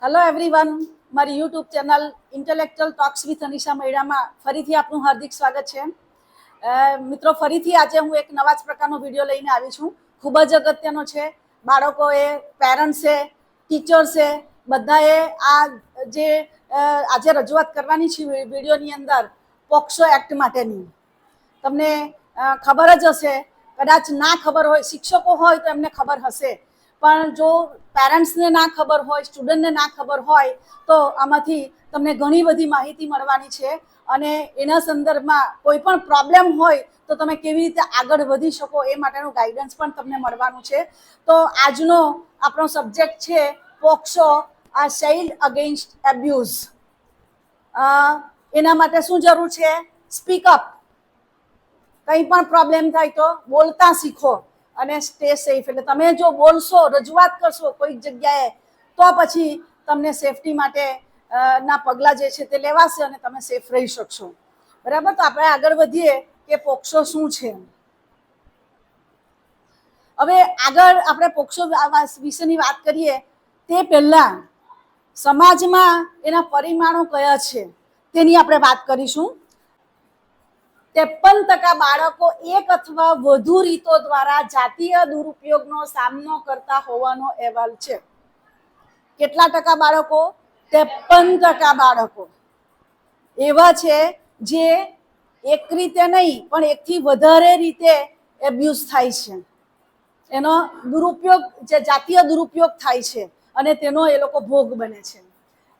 Hello everyone, મારી YouTube channel intellectual talks with Anisha મૈડામાં ફરીથી આપનું હાર્દિક સ્વાગત છે. મિત્રો, ફરીથી આજે હું એક નવા જ પ્રકારનો વિડીયો લઈને આવી છું. ખૂબ જ અગત્યનો છે. બાળકોએ, પેરેન્ટ્સે, ટીચર્સે બધાએ આ જે આજે રજૂઆત કરવાની છે વિડીયોની અંદર પોક્સો એક્ટ માટેની. તમને ખબર જ હશે, કદાચ ના ખબર હોય, શિક્ષકો હોય તો એમને ખબર હશે, પણ જો પેરેન્ટ્સને ના ખબર હોય, સ્ટુડન્ટને ના ખબર હોય તો આમાંથી તમને ઘણી બધી માહિતી મળવાની છે અને એના સંદર્ભમાં કોઈ પણ પ્રોબ્લેમ હોય તો તમે કેવી રીતે આગળ વધી શકો એ માટેનું ગાઈડન્સ પણ તમને મળવાનું છે. તો આજનો આપણો સબ્જેક્ટ છે પોક્સો, આ ચાઇલ્ડ અગેન્સ્ટ એબ્યુઝ. એના માટે શું જરૂર છે? સ્પીકઅપ. કંઈ પણ પ્રોબ્લેમ થાય તો બોલતા શીખો અને સ્ટે સેફ. એટલે તમે જો બોલશો, રજૂઆત કરશો કોઈક જગ્યાએ, તો પછી તમને સેફટી માટે ના પગલાં જે છે તે લેવાશે અને તમે સેફ રહી શકશો. બરાબર? તો આપણે આગળ વધીએ કે પોક્સો શું છે. હવે આગળ આપણે પોક્સો વિશેની વાત કરીએ તે પહેલા સમાજમાં એના પરિમાણો કયા છે તેની આપણે વાત કરીશું. 53% બાળકો એક અથવા વધુ રીતો દ્વારા જાતીય દુરુપયોગનો સામનો કરતા હોવાનો અહેવાલ છે. કેટલા ટકા બાળકો? 53% બાળકો એવા છે જે એક રીતે નહીં પણ એકથી વધારે રીતે એબ્યુઝ થાય છે, એનો દુરુપયોગ, જે જાતીય દુરુપયોગ થાય છે અને તેનો એ લોકો ભોગ બને છે.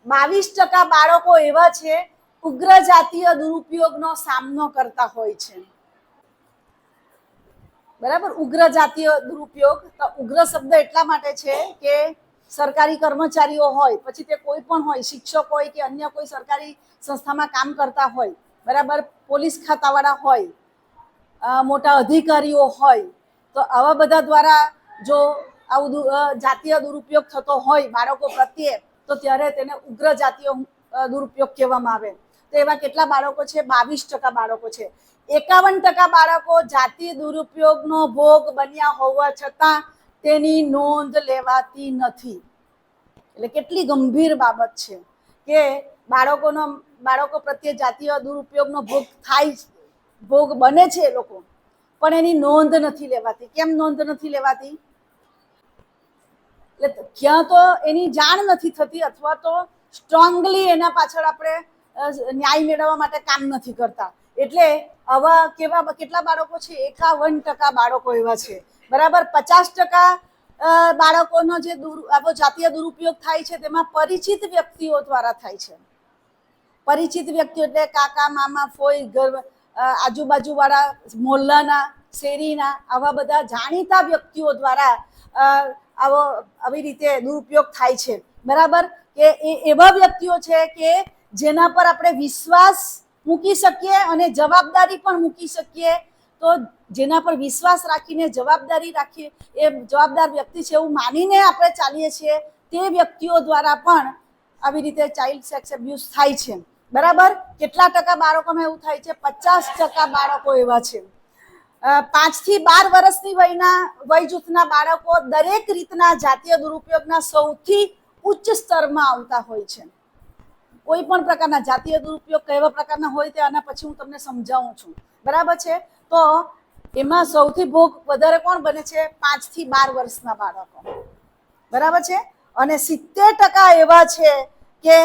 22% બાળકો એવા છે ઉગ્ર જાતીય દુરુપયોગનો સામનો કરતા હોય છે. બરાબર? ઉગ્ર જાતીય દુરુપયોગ, તો ઉગ્ર શબ્દ એટલા માટે છે કે સરકારી કર્મચારીઓ હોય, પછી તે કોઈ પણ હોય, શિક્ષક હોય કે અન્ય કોઈ સરકારી સંસ્થામાં કામ કરતા હોય, બરાબર, પોલીસ ખાતાવાળા હોય, મોટા અધિકારીઓ હોય, તો આવા બધા દ્વારા જો આવું જાતીય દુરુપયોગ થતો હોય બાળકો પ્રત્યે, તો ત્યારે તેને ઉગ્ર જાતીય દુરુપયોગ કહેવામાં આવે. તો એવા કેટલા બાળકો છે? 22% બાળકો છે. 51% બાળકો જાતીય દુરુપયોગનો ભોગ બન્યા હોવા છતાં તેની નોંધ લેવાતી નથી. એટલે કેટલી ગંભીર બાબત છે કે બાળકો પ્રત્યે જાતીય દુરુપયોગનો ભોગ બને છે એ લોકો, પણ એની નોંધ નથી લેવાતી. કેમ નોંધ નથી લેવાતી? એટલે ક્યાં તો એની જાણ નથી થતી અથવા તો સ્ટ્રોંગલી એના પાછળ આપણે ન્યાય મેળવવા માટે કામ નથી કરતા. એટલે આવા કેટલા બાળકો છે? 51% બાળકો એવા છે. બરાબર? 50% બાળકોનો જે જાતીય દુરુપયોગ થાય છે તેમાં પરિચિત વ્યક્તિઓ દ્વારા થાય છે. પરિચિત વ્યક્તિઓ એટલે કાકા, મામા, ફોઈ, આજુબાજુ વાળા, મોહલ્લાના, શેરીના, આવા બધા જાણીતા વ્યક્તિઓ દ્વારા આવી રીતે દુરુપયોગ થાય છે. બરાબર? કે એવા વ્યક્તિઓ છે કે જેના પર આપણે વિશ્વાસ મૂકી શકીએ અને જવાબદારી પણ મૂકી શકીએ. તો જેના પર વિશ્વાસ રાખીને જવાબદારી રાખીએ, એ જવાબદાર વ્યક્તિ છે એવું માનીને આપણે ચાલીએ છીએ, તે વ્યક્તિઓ દ્વારા પણ આવી રીતે ચાઇલ્ડ સેક્સ એબ્યુઝ થાય છે. બરાબર? કેટલા ટકા બાળકોમાં એવું થાય છે? 50% બાળકો એવા છે. 5 થી 12 વર્ષની વય જૂથના બાળકો દરેક રીતના જાતીય દુરુપયોગના સૌથી ઉચ્ચ સ્તરમાં આવતા હોય છે. કોઈ પણ પ્રકારના જાતીય દુરુપયોગ કેવા પ્રકારના હોય તે આના પછી હું તમને સમજાવું છું. બરાબર છે? તો એમાં સૌથી ભોગ વધારે કોણ બને છે? 5 થી 12 વર્ષના બાળકો. બરાબર છે? અને 70% એવા છે કે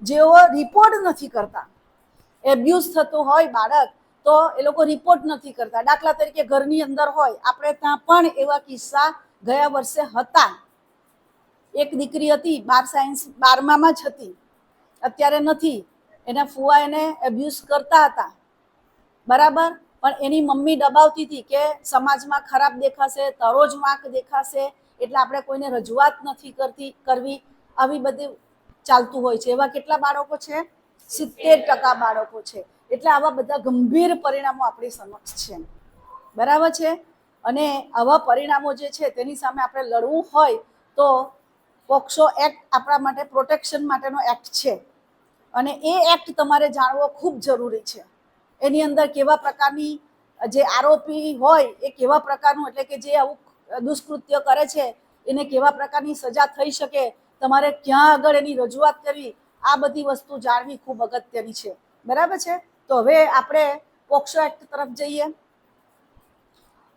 જેઓ રિપોર્ટ નથી કરતા. એબ્યુઝ થતું હોય બાળક તો એ લોકો રિપોર્ટ નથી કરતા. દાખલા તરીકે ઘરની અંદર હોય, આપણે ત્યાં પણ એવા કિસ્સા ગયા વર્ષે હતા. એક દીકરી હતી, 12મા જ હતી, અત્યારે નથી. એના ફુવા એને એબ્યુઝ કરતા હતા. બરાબર? પણ એની મમ્મી દબાવતી હતી કે સમાજમાં ખરાબ દેખાશે, તારો જ વાંક દેખાશે, એટલે આપણે કોઈને રજૂઆત નથી કરવી. આવી બધી ચાલતું હોય છે. એવા કેટલા બાળકો છે? 70% બાળકો છે. એટલે આવા બધા ગંભીર પરિણામો આપણી સમક્ષ છે. બરાબર છે? અને આવા પરિણામો જે છે તેની સામે આપણે લડવું હોય તો પોક્સો એક્ટ આપણા માટે પ્રોટેક્શન માટેનો એક્ટ છે. અને એ એક્ટ તમારે જાણવો ખૂબ જરૂરી છે. એની અંદર કેવા પ્રકારની જે આરોપી હોય એ કેવા પ્રકારનું, એટલે કે જે આવું દુષ્કૃત્ય કરે છે એને કેવા પ્રકારની સજા થઈ શકે તમારે ક્યાં આગળ એની રજૂઆત કરવી, આ બધી વસ્તુ જાણવી ખૂબ અગત્યની છે. બરાબર છે. તો હવે આપણે પોક્સો એક્ટ તરફ જઈએ.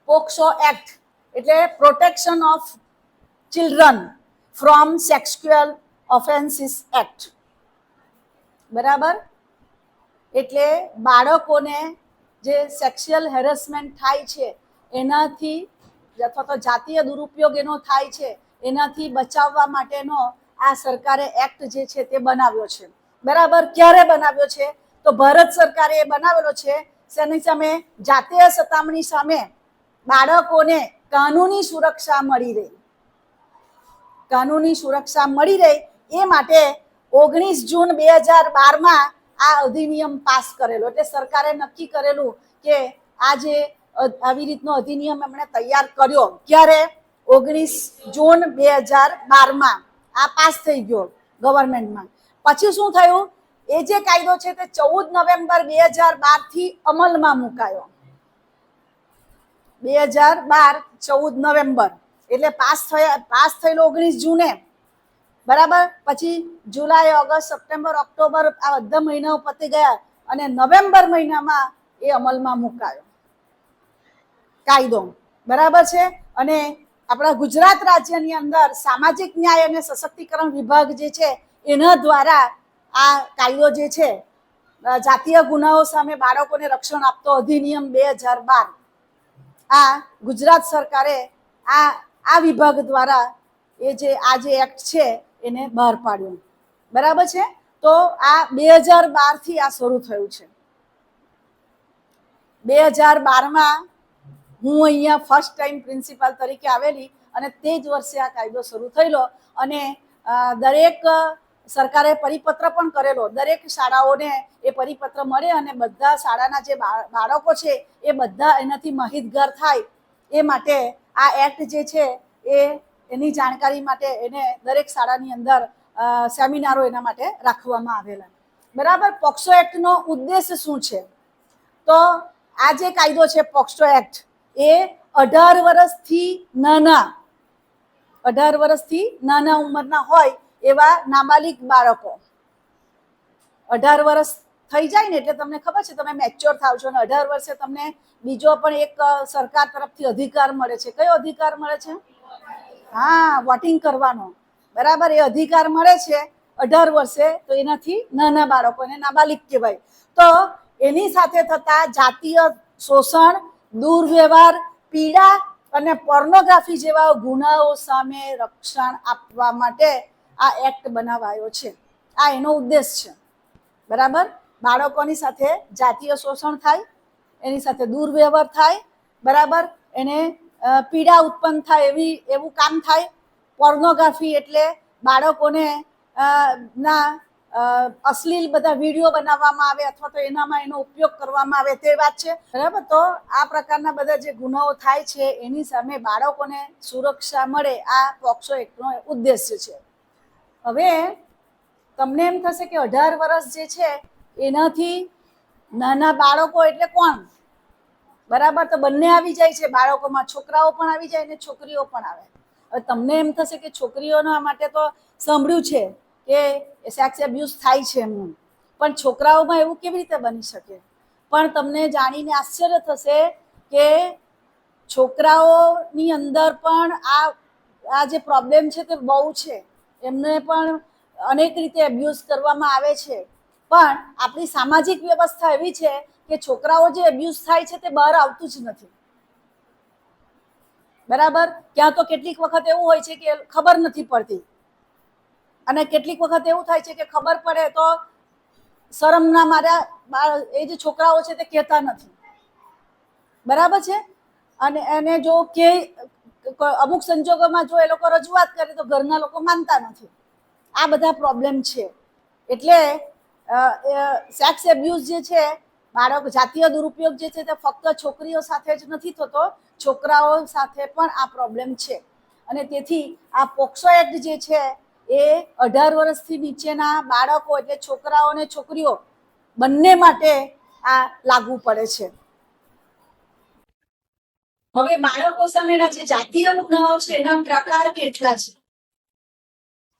પોક્સો એક્ટ એટલે protection of children from sexual offences act. બરાબર, એટલે બાળકોને જે સેક્સ્યુઅલ હેરેસમેન્ટ થાય છે એનાથી અથવા તો જાતીય દુરુપયોગ એનો થાય છે એનાથી બચાવવા માટેનો આ સરકારે એક્ટ જે છે તે બનાવ્યો છે. બરાબર, ક્યારે બનાવ્યો છે? તો ભારત સરકારે એ બનાવેલો છે શેની સામે? જાતીય સતામણી સામે બાળકોને કાનૂની સુરક્ષા મળી રહે. કાનૂની સુરક્ષા મળી રહે એ માટે 19 જૂન 2012 આ અધિનિયમ પાસ કરેલો. એટલે સરકારે નક્કી કરેલું કે આ જે આવી રીતનો અધિનિયમ એમણે તૈયાર કર્યો. ક્યારે? 19 જૂન 2012 આ પાસ થઈ ગયો ગવર્મેન્ટમાં. પછી શું થયું? એ જે કાયદો છે તે 14 નવેમ્બર 2012 થી અમલમાં મુકાયો. 2012 14 નવેમ્બર એટલે પાસ થયેલો 19 જૂને. બરાબર, પછી જુલાઈ, ઓગસ્ટ, સપ્ટેમ્બર, ઓક્ટોબર આ બધા મહિનાઓ પતી ગયા અને નવેમ્બર મહિનામાં એ અમલમાં મુકાયો કાયદો. બરાબર છે. અને આપણા ગુજરાત રાજ્યની અંદર સામાજિક ન્યાય અને સશક્તિકરણ વિભાગ જે છે એના દ્વારા આ કાયદો જે છે જાતીય ગુનાઓ સામે બાળકોને રક્ષણ આપતો અધિનિયમ 2012 આ ગુજરાત સરકારે આ વિભાગ દ્વારા એ જે એક્ટ છે એને બહાર પાડ્યો. બરાબર છે. તો આ 2012 થી આ શરૂ થયું છે. 2012 હું અહીંયા ફર્સ્ટ ટાઈમ પ્રિન્સિપાલ તરીકે આવેલી અને તે જ વર્ષે આ કાયદો શરૂ થયેલો. અને દરેક સરકારે પરિપત્ર પણ કરેલો, દરેક શાળાઓને એ પરિપત્ર મળે અને બધા શાળાના જે બાળકો છે એ બધા એનાથી માહિતગાર થાય એ માટે આ એક્ટ જે છે એની જાણકારી માટે એને દરેક શાળાની અંદર સેમિનારો એના માટે રાખવામાં આવેલા. બરાબર, પોક્સો એક્ટનો ઉદ્દેશ શું છે? તો આ જે કાયદો છે પોક્સો એક્ટ એ 18 વર્ષથી નાના ઉંમરના હોય એવા નાબાલિગ બાળકો, 18 વર્ષ થઈ જાય ને એટલે તમને ખબર છે તમે મેચ્યોર થાવ છો અને 18 વર્ષે તમને બીજો પણ એક સરકાર તરફથી અધિકાર મળે છે. કયો અધિકાર મળે છે? હા, વોટિંગ કરવાનો. બરાબર, એ અધિકાર મળે છે 18 વર્ષે. તો એનાથી નાના બાળકોને નાબાલિગ કહેવાય. તો એની સાથે થતા જાતીય શોષણ, દુર્વ્યવહાર, પીડા અને પોર્નોગ્રાફી જેવા ગુનાઓ સામે રક્ષણ આપવા માટે આ એક્ટ બનાવાયો છે. આ એનો ઉદ્દેશ છે. બરાબર, બાળકોની સાથે જાતીય શોષણ થાય, એની સાથે દુર્વ્યવહાર થાય, બરાબર, એને પીડા ઉત્પન્ન થાય એવું કામ થાય. પોર્નોગ્રાફી એટલે બાળકોને ના અશ્લીલ બધા વિડીયો બનાવવામાં આવે અથવા તો એનામાં એનો ઉપયોગ કરવામાં આવે તે વાત છે. બરાબર, તો આ પ્રકારના બધા જે ગુનાઓ થાય છે એની સામે બાળકોને સુરક્ષા મળે આ પોક્સો એક્ટનો ઉદ્દેશ્ય છે. હવે તમને એમ થશે કે 18 વર્ષ જે છે એનાથી નાના બાળકો એટલે કોણ? બરાબર, તો બંને આવી જાય છે બાળકોમાં, છોકરાઓ પણ આવી જાય અને છોકરીઓ પણ આવે. હવે તમને એમ થશે કે છોકરીઓના માટે તો સાંભળ્યું છે કે સેક્સ એબ્યુઝ થાય છે એમનું, પણ છોકરાઓમાં એવું કેવી રીતે બની શકે? પણ તમને જાણીને આશ્ચર્ય થશે કે છોકરાઓની અંદર પણ આ જે પ્રોબ્લેમ છે તે બહુ છે. એમને પણ અનેક રીતે એબ્યુઝ કરવામાં આવે છે. પણ આપણી સામાજિક વ્યવસ્થા એવી છે કે છોકરાઓ જે એબ્યુઝ થાય છે તે બહાર આવતું જ નથી. બરાબર, ક્યાં તો કેટલીક વખત એવું હોય છે કે ખબર નથી પડતી અને કેટલીક વખત એવું થાય છે કે ખબર પડે તો શરમના માર્યા એ જે છોકરાઓ છે તે કહેતા નથી. બરાબર છે. અને એને જો કે અમુક સંજોગોમાં જો એ લોકો રજૂઆત કરે તો ઘરના લોકો માનતા નથી. આ બધા પ્રોબ્લેમ છે. એટલે સેક્સ એબ્યુઝ જે છે, બાળક જાતીય દુરુપયોગ જે છે તે ફક્ત છોકરીઓ સાથે જ નથી થતો, છોકરાઓ સાથે પણ આ પ્રોબ્લેમ છે. અને તેથી આ પોક્સો એક્ટ જે છે એ 18 વર્ષથી નીચેના બાળકો એટલે છોકરાઓ અને છોકરીઓ બંને માટે આ લાગુ પડે છે. હવે બાળકો સામેના જે જાતીય ગુનાઓ છે એના પ્રકાર કેટલા છે?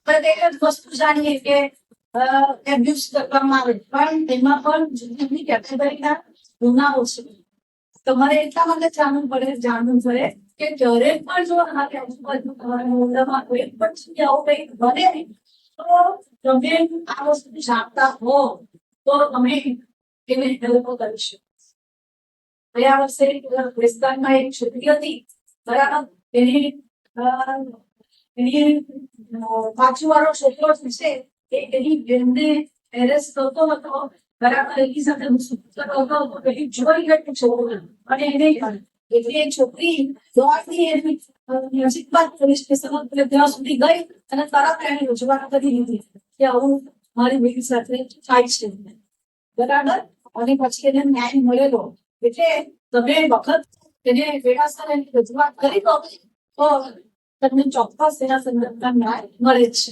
આપણે એક જ વસ્તુ જાણીએ કે એબ્યુઝ કરવામાં આવે, પણ તેમાં પણ જુદી કેટેગરીના ગુનાઓ છે. તમારે એટલા માટે જાણવું પડે કે ક્યારેક પણ જો આ આજુબાજુ તમારા મોહલ્લામાં કોઈ પણ જગ્યા આવું કંઈક બને તો તમે આ વસ્તુ જાણતા હો તો તમે એને હેલ્પ કરી શકો. ગયા વર્ષે વિસ્તારમાં એક છોકરી હતી, બરાબર, એની પાછું વાળો છોકરો છે એની બેનને હેરેસ કરતો હતો, બરાબર, એની સાથે કરતો હતો. પેલી જોઈ ગઈ છોકરી અને એને એટલે છોકરી દોડતી એની નજીકમાં પોલીસ સ્ટેશન ત્યાં સુધી ગઈ અને તરત એને રજૂઆત કરી દીધી કે આવું મારી બેટી સાથે થાય છે, બરાબર. અને પછી એને ન્યાય મળેલો. એટલે તમે વખત એને વેરાસર એની રજૂઆત કરી દો તો તમને ચોક્કસ એના સંદર્ભમાં ન્યાય મળે છે,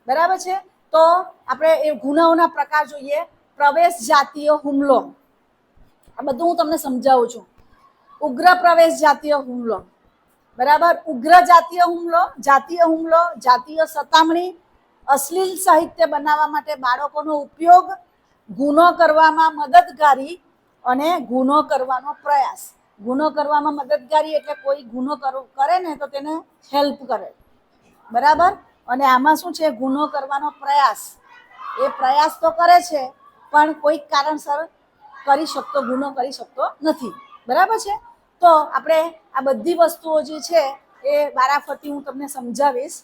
બરાબર છે. તો આપણે એ ગુનાઓના પ્રકાર જોઈએ. પ્રવેશ જાતીય હુમલો, આ બધું હું તમને સમજાવું છું. ઉગ્ર પ્રવેશ જાતીય હુમલો, બરાબર. ઉગ્ર જાતીય હુમલો, જાતીય સતામણી, અશ્લીલ સાહિત્ય બનાવવા માટે બાળકોનો ઉપયોગ, ગુનો કરવામાં મદદગારી અને ગુનો કરવાનો પ્રયાસ. ગુનો કરવામાં મદદગારી એટલે કોઈ ગુનો કરે ને તો તેને હેલ્પ કરે, બરાબર. અને આમાં શું છે, ગુનો કરવાનો પ્રયાસ. એ પ્રયાસ તો કરે છે પણ કોઈક કારણસર ગુનો કરી શકતો નથી, બરાબર છે. તો આપણે આ બધી વસ્તુઓ જે છે એ વારાફરતી હું તમને સમજાવીશ.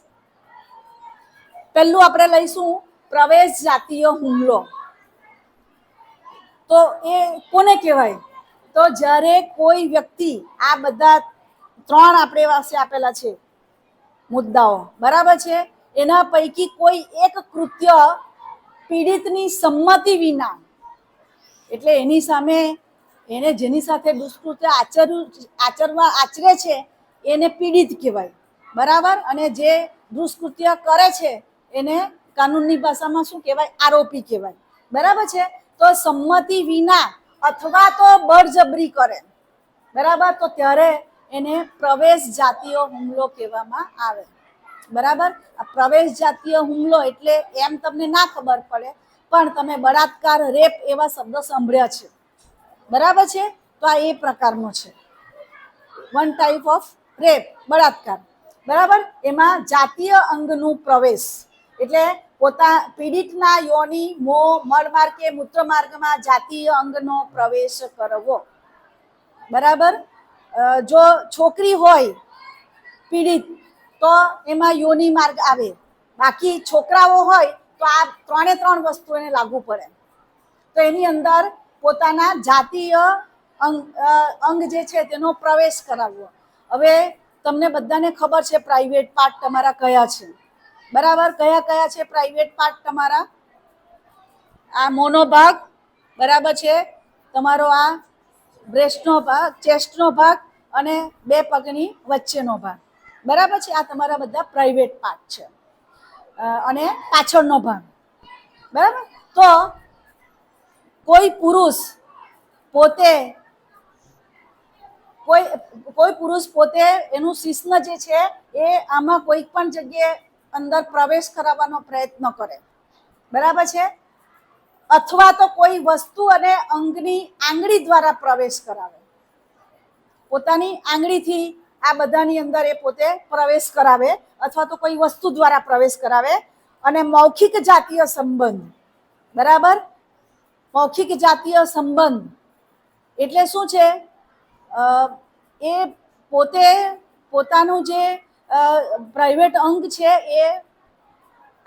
પહેલું આપણે લઈશું પ્રવેશ જાતીય હુમલો. તો એ કોને કહેવાય? તો જ્યારે કોઈ વ્યક્તિ, આ બધા 3 આપણે પાસે આપેલા છે મુદ્દાઓ, બરાબર છે, એના પૈકી કોઈ એક કૃત્ય પીડિતની સંમતિ વિના, એટલે એની સામે એને જેની સાથે દુષ્કૃત્ય આચરે છે એને પીડિત કહેવાય, બરાબર. અને જે દુષ્કૃત્ય કરે છે એને કાનૂનની ભાષામાં શું કહેવાય? આરોપી કહેવાય, બરાબર છે. તો સંમતિ વિના અથવા તો બળજબરી કરે, બરાબર, તો ત્યારે એને પ્રવેશ જાતીય હુમલો કહેવામાં આવે, બરાબર. આ પ્રવેશ જાતીય હુમલો એટલે એમ તમને ના ખબર પડે પણ તમે બળાત્કાર, રેપ એવા શબ્દો સાંભળ્યા છે, બરાબર છે. તો આ એ પ્રકારનો છે, વન ટાઈપ ઓફ રેપ, બળાત્કાર, બરાબર. એમાં જાતીય અંગનું પ્રવેશ એટલે પીડિતના યોનિ, મળમાર્ગ કે મૂત્રમાર્ગમાં જાતીય અંગનો પ્રવેશ કરવો, બરાબર. જો છોકરી હોય પીડિત તો એમાં યોનિ માર્ગ આવે, બાકી છોકરાઓ હોય તો આ 3 વસ્તુ એને લાગુ પડે. તો એની અંદર પોતાના જાતીય અંગ જે છે તેનો પ્રવેશ કરાવવો. હવે તમને બધાને ખબર છે પ્રાઇવેટ પાર્ટ તમારા કયા છે, બરાબર. કયા છે પ્રાઇવેટ પાર્ટ તમારા? આ મોનો ભાગ, બરાબર છે, તમારો આ બ્રેસ્ટનો ભાગ, ચેસ્ટનો ભાગ અને 2 પગની વચ્ચેનો ભાગ, બરાબર છે. આ તમારા બધા પ્રાઇવેટ પાર્ટ છે અને પાછળનો ભાગ, બરાબર. તો કોઈ પુરુષ પોતે એનું શિશ્ન જે છે એ આમાં કોઈ પણ જગ્યાએ અંદર પ્રવેશ કરાવવાનો પ્રયત્ન કરે, બરાબર છે, અથવા તો કોઈ વસ્તુ અને અંગની આંગળી દ્વારા પ્રવેશ કરાવે, પોતાની આંગળીથી આ બધાની અંદર એ પોતે પ્રવેશ કરાવે અથવા તો કોઈ વસ્તુ દ્વારા પ્રવેશ કરાવે. અને મૌખિક જાતીય સંબંધ, બરાબર. મૌખિક જાતીય સંબંધ એટલે શું છે? એ પોતાનું જે પ્રાઇવેટ અંગ છે એ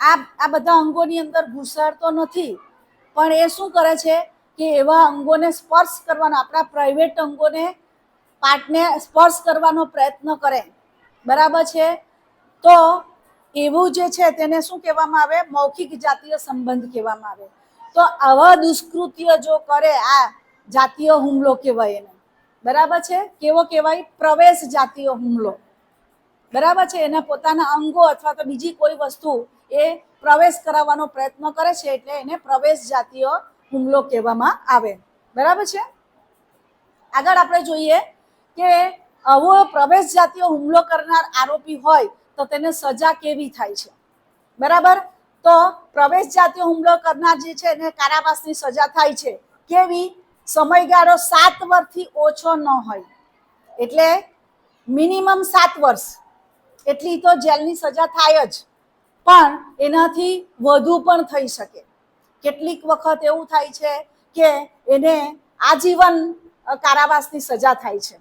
આ બધા અંગોની અંદર ઘુસાડતો નથી, પણ એ શું કરે છે કે એવા અંગોને સ્પર્શ કરવાનો, આપણા પ્રાઇવેટ અંગોને, પાર્ટને સ્પર્શ કરવાનો પ્રયત્ન કરે, બરાબર છે. તો એવું જે છે તેને શું કહેવામાં આવે? મૌખિક જાતીય સંબંધ કહેવામાં આવે. તો આવા દુષ્કૃત્ય જો કરે, આ જાતીય હુમલો કહેવાય એને, બરાબર છે. કેવો કહેવાય? પ્રવેશ જાતીય હુમલો, બરાબર છે. એના પોતાના અંગો અથવા તો બીજી કોઈ વસ્તુ એ પ્રવેશ કરાવવાનો પ્રયત્ન કરે છે એટલે એને પ્રવેશ જાતીય હુમલો કહેવામાં આવે, બરાબર છે. આગળ આપણે જોઈએ કે આવો પ્રવેશ જાતીય હુમલો કરનાર આરોપી હોય તો તેને સજા કેવી થાય છે. બરાબર. તો પ્રવેશ જાતીય હુમલો કરનાર જે છે એને કારાવાસની સજા થાય છે. કેવી? સમયગાળો 7 વર્ષથી ઓછો ન હોય, એટલે મિનિમમ 7 વર્ષ એટલી તો જેલની સજા થાય જ, પણ એનાથી વધુ પણ થઈ શકે. કેટલીક વખત એવું થાય છે કે એને આજીવન કારાવાસની સજા થાય છે.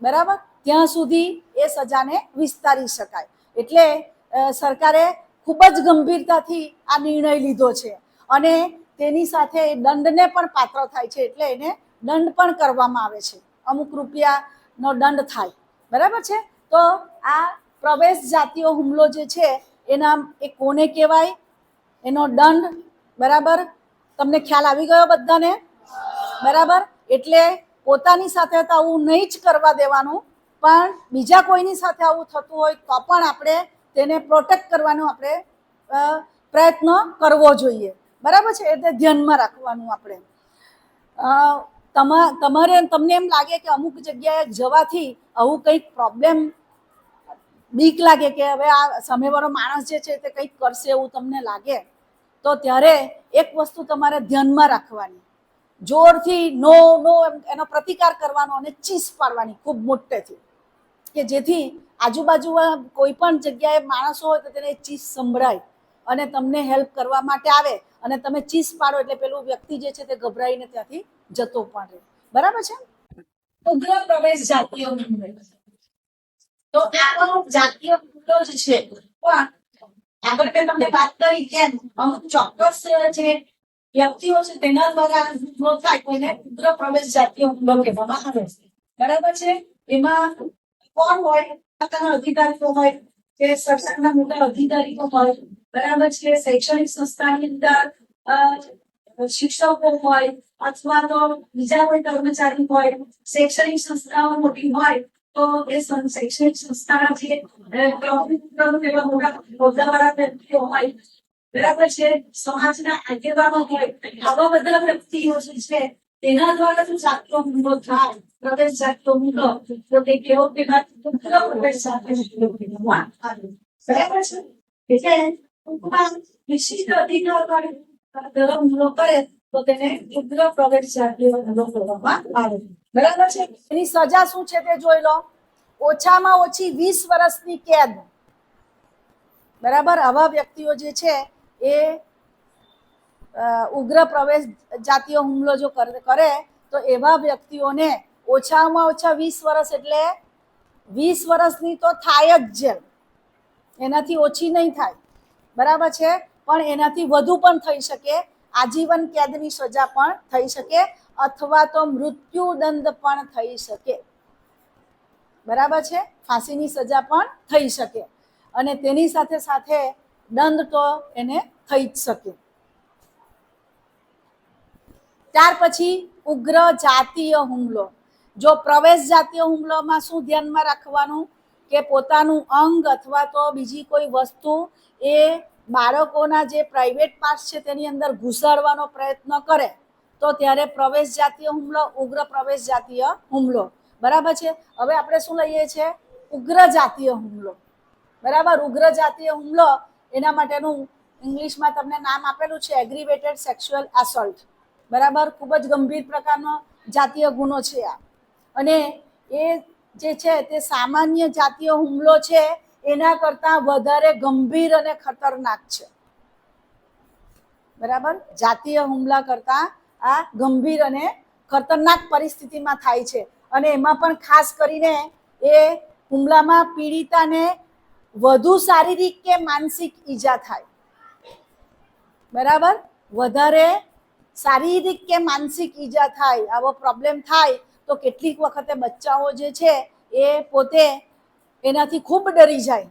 બરાબર, ત્યાં સુધી એ સજાને વિસ્તારી શકાય. એટલે સરકારે ખૂબ જ ગંભીરતાથી આ નિર્ણય લીધો છે અને તેની સાથે દંડને પણ પાત્ર થાય છે. એટલે એને દંડ પણ કરવામાં આવે છે, અમુક રૂપિયાનો દંડ થાય. બરાબર છે. તો આ પ્રવેશ જાતીય હુમલો જે છે એના એ કોને કહેવાય, એનો દંડ, બરાબર, તમને ખ્યાલ આવી ગયો બધાને? બરાબર. એટલે પોતાની સાથે તો આવું નહીં જ કરવા દેવાનું, પણ બીજા કોઈની સાથે આવું થતું હોય તો પણ આપણે તેને પ્રોટેક્ટ કરવાનો આપણે પ્રયત્ન કરવો જોઈએ. બરાબર છે. એટલે ધ્યાનમાં રાખવાનું આપણે. તમને એમ લાગે કે અમુક જગ્યાએ જવાથી આવું કંઈક પ્રોબ્લેમ, બીક લાગે કે હવે આ સામેવાળો માણસ જે છે તે કંઈક કરશે એવું તમને લાગે, તો ત્યારે એક વસ્તુ તમારે ધ્યાનમાં રાખવાની, જોરથી નો નો એનો પ્રતિકાર કરવાનો અને ચીસ પાડવાની ખૂબ મોટેથી, કે જેથી આજુબાજુ કોઈ પણ જગ્યાએ માણસો હોય તો તેને ચીસ સંભળાય અને તમને હેલ્પ કરવા માટે આવે, અને તમે ચીસ પાડો એટલે પેલું વ્યક્તિ જે છે તે ગભરાઈને ત્યાંથી જતો પણ રહે. બરાબર છે. ઉગ્ર પ્રવેશ જાતીય હુમલો. તો આ જાતીય હુમલો જ છે, પણ આગળ મેં તમને વાત કરી કેમ અમુક ચોક્કસ જે વ્યક્તિઓ છે તેના દ્વારા હુમલો થાય તો એને ઉગ્ર પ્રવેશ જાતીય હુમલો કહેવામાં આવે છે. બરાબર છે. એમાં કોણ હોય? પોતાના અધિકારીઓ હોય, કે સરકારના મોટા અધિકારીઓ હોય, બરાબર છે, શૈક્ષણિક સંસ્થાની અંદર શિક્ષકો હોય, અથવા તો બીજા કોઈ કર્મચારી હોય. શૈક્ષણિક સંસ્થાઓ મોટી હોય તો એ શૈક્ષણિક સંસ્થાના જે એવા મોટા હોદ્દાવાળા વ્યક્તિઓ હોય, બરાબર છે, સમાજના આગેવાનો હોય, આવા બધા વ્યક્તિઓ જે છે તેના દ્વારા જો જાતીય હુમલો થાય, પ્રવેશ જાતીય હુમલો, તો તે કેવો કહેવાય? પ્રવેશ જાતીય હુમલો કહેવામાં આવે. બરાબર છે. એટલે ટૂંકમાં વિશિષ્ટ અધિકાર હુમલો કરે તો તેને ઉગ્ર પ્રવેશ જાતીય હુમલો કહેવામાં આવે. બરાબર છે. એની સજા શું છે તે જોઈ લો. ઓછામાં ઓછી 20 વર્ષની કેદ. બરાબર. આવા વ્યક્તિઓ જે છે એ ઉગ્ર પ્રવેશ જાતીય હુમલો જો કરે તો એવા વ્યક્તિઓને ઓછામાં ઓછા 20 વર્ષ, એટલે 20 વર્ષની તો થાય જ જેલ, એનાથી ઓછી નહીં થાય. બરાબર છે. પણ એનાથી વધુ પણ થઈ શકે, આજીવન કેદની સજા પણ થઈ શકે, અથવા તો મૃત્યુદંડ પણ થઈ શકે. બરાબર છે. ફાંસીની સજા પણ થઈ શકે, અને તેની સાથે સાથે દંડ તો એને થઈ જ શકે. ત્યાર પછી ઉગ્ર જાતીય હુમલો. જો પ્રવેશ જાતીય હુમલોમાં શું ધ્યાનમાં રાખવાનું, કે પોતાનું અંગ અથવા તો બીજી કોઈ વસ્તુ એ બાળકોના જે પ્રાઇવેટ પાર્ટ છે તેની અંદર ઘુસાડવાનો પ્રયત્ન કરે તો ત્યારે પ્રવેશ જાતીય હુમલો, ઉગ્ર પ્રવેશ જાતીય હુમલો. બરાબર છે. હવે આપણે શું લઈએ છીએ? ઉગ્ર જાતીય હુમલો. બરાબર. ઉગ્ર જાતીય હુમલો, એના માટેનું ઇંગ્લિશમાં તમને નામ આપેલું છે એગ્રીવેટેડ સેક્સ્યુઅલ એસોલ્ટ. બરાબર. ખૂબ જ ગંભીર પ્રકારનો જાતીય ગુનો છે આ, અને એ જે છે તે સામાન્ય જાતીય હુમલો છે એના કરતાં વધારે ગંભીર અને ખતરનાક છે. બરાબર. જાતીય હુમલા કરતાં આ ગંભીર અને ખતરનાક પરિસ્થિતિમાં થાય છે, અને એમાં પણ ખાસ કરીને એ હુમલામાં પીડિતાને વધુ શારીરિક કે માનસિક ઈજા થાય. બરાબર. વધારે શારીરિક કે માનસિક ઈજા થાય, આવો પ્રોબ્લેમ થાય તો કેટલીક વખતે બચ્ચાઓ જે છે એ પોતે એનાથી ખૂબ ડરી જાય,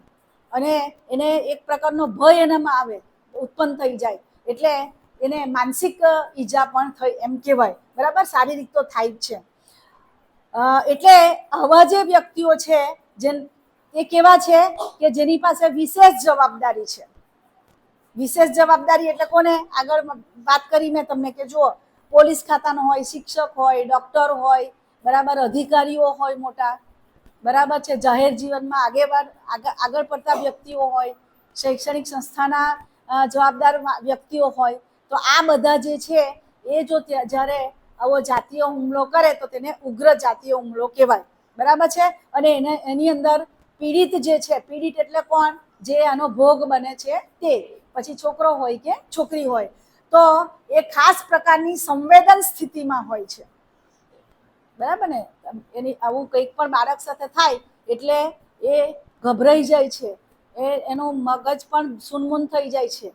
અને એને એક પ્રકારનો ભય એનામાં આવે, ઉત્પન્ન થઈ જાય, એટલે એને માનસિક ઈજા પણ થઈ એમ કહેવાય. બરાબર. શારીરિક તો થાય જ છે. એટલે આવા જે વ્યક્તિઓ છે એ કેવા છે કે જેની પાસે વિશેષ જવાબદારી છે. વિશેષ જવાબદારી એટલે કોને? આગળ વાત કરી મેં તમને કે જુઓ, પોલીસ ખાતાનો હોય, શિક્ષક હોય, ડોક્ટર હોય, બરાબર, અધિકારીઓ હોય મોટા, બરાબર છે, જાહેર જીવનમાં આગળ પડતા વ્યક્તિઓ હોય, શૈક્ષણિક સંસ્થાના જવાબદાર વ્યક્તિઓ હોય, તો આ બધા જે છે એ જો જ્યારે આવો જાતીય હુમલો કરે તો તેને ઉગ્ર જાતીય હુમલો કહેવાય. બરાબર છે. અને એની અંદર પીડિત જે છે, પીડિત એટલે કોણ? જે આનો ભોગ બને છે તે, પછી છોકરો હોય કે છોકરી હોય, તો એ ખાસ પ્રકારની સંવેદન સ્થિતિમાં હોય છે. બરાબર ને? એની આવું કંઈક પણ બાળક સાથે થાય એટલે એ ગભરાઈ જાય છે, એનું મગજ પણ સુનમુન થઈ જાય છે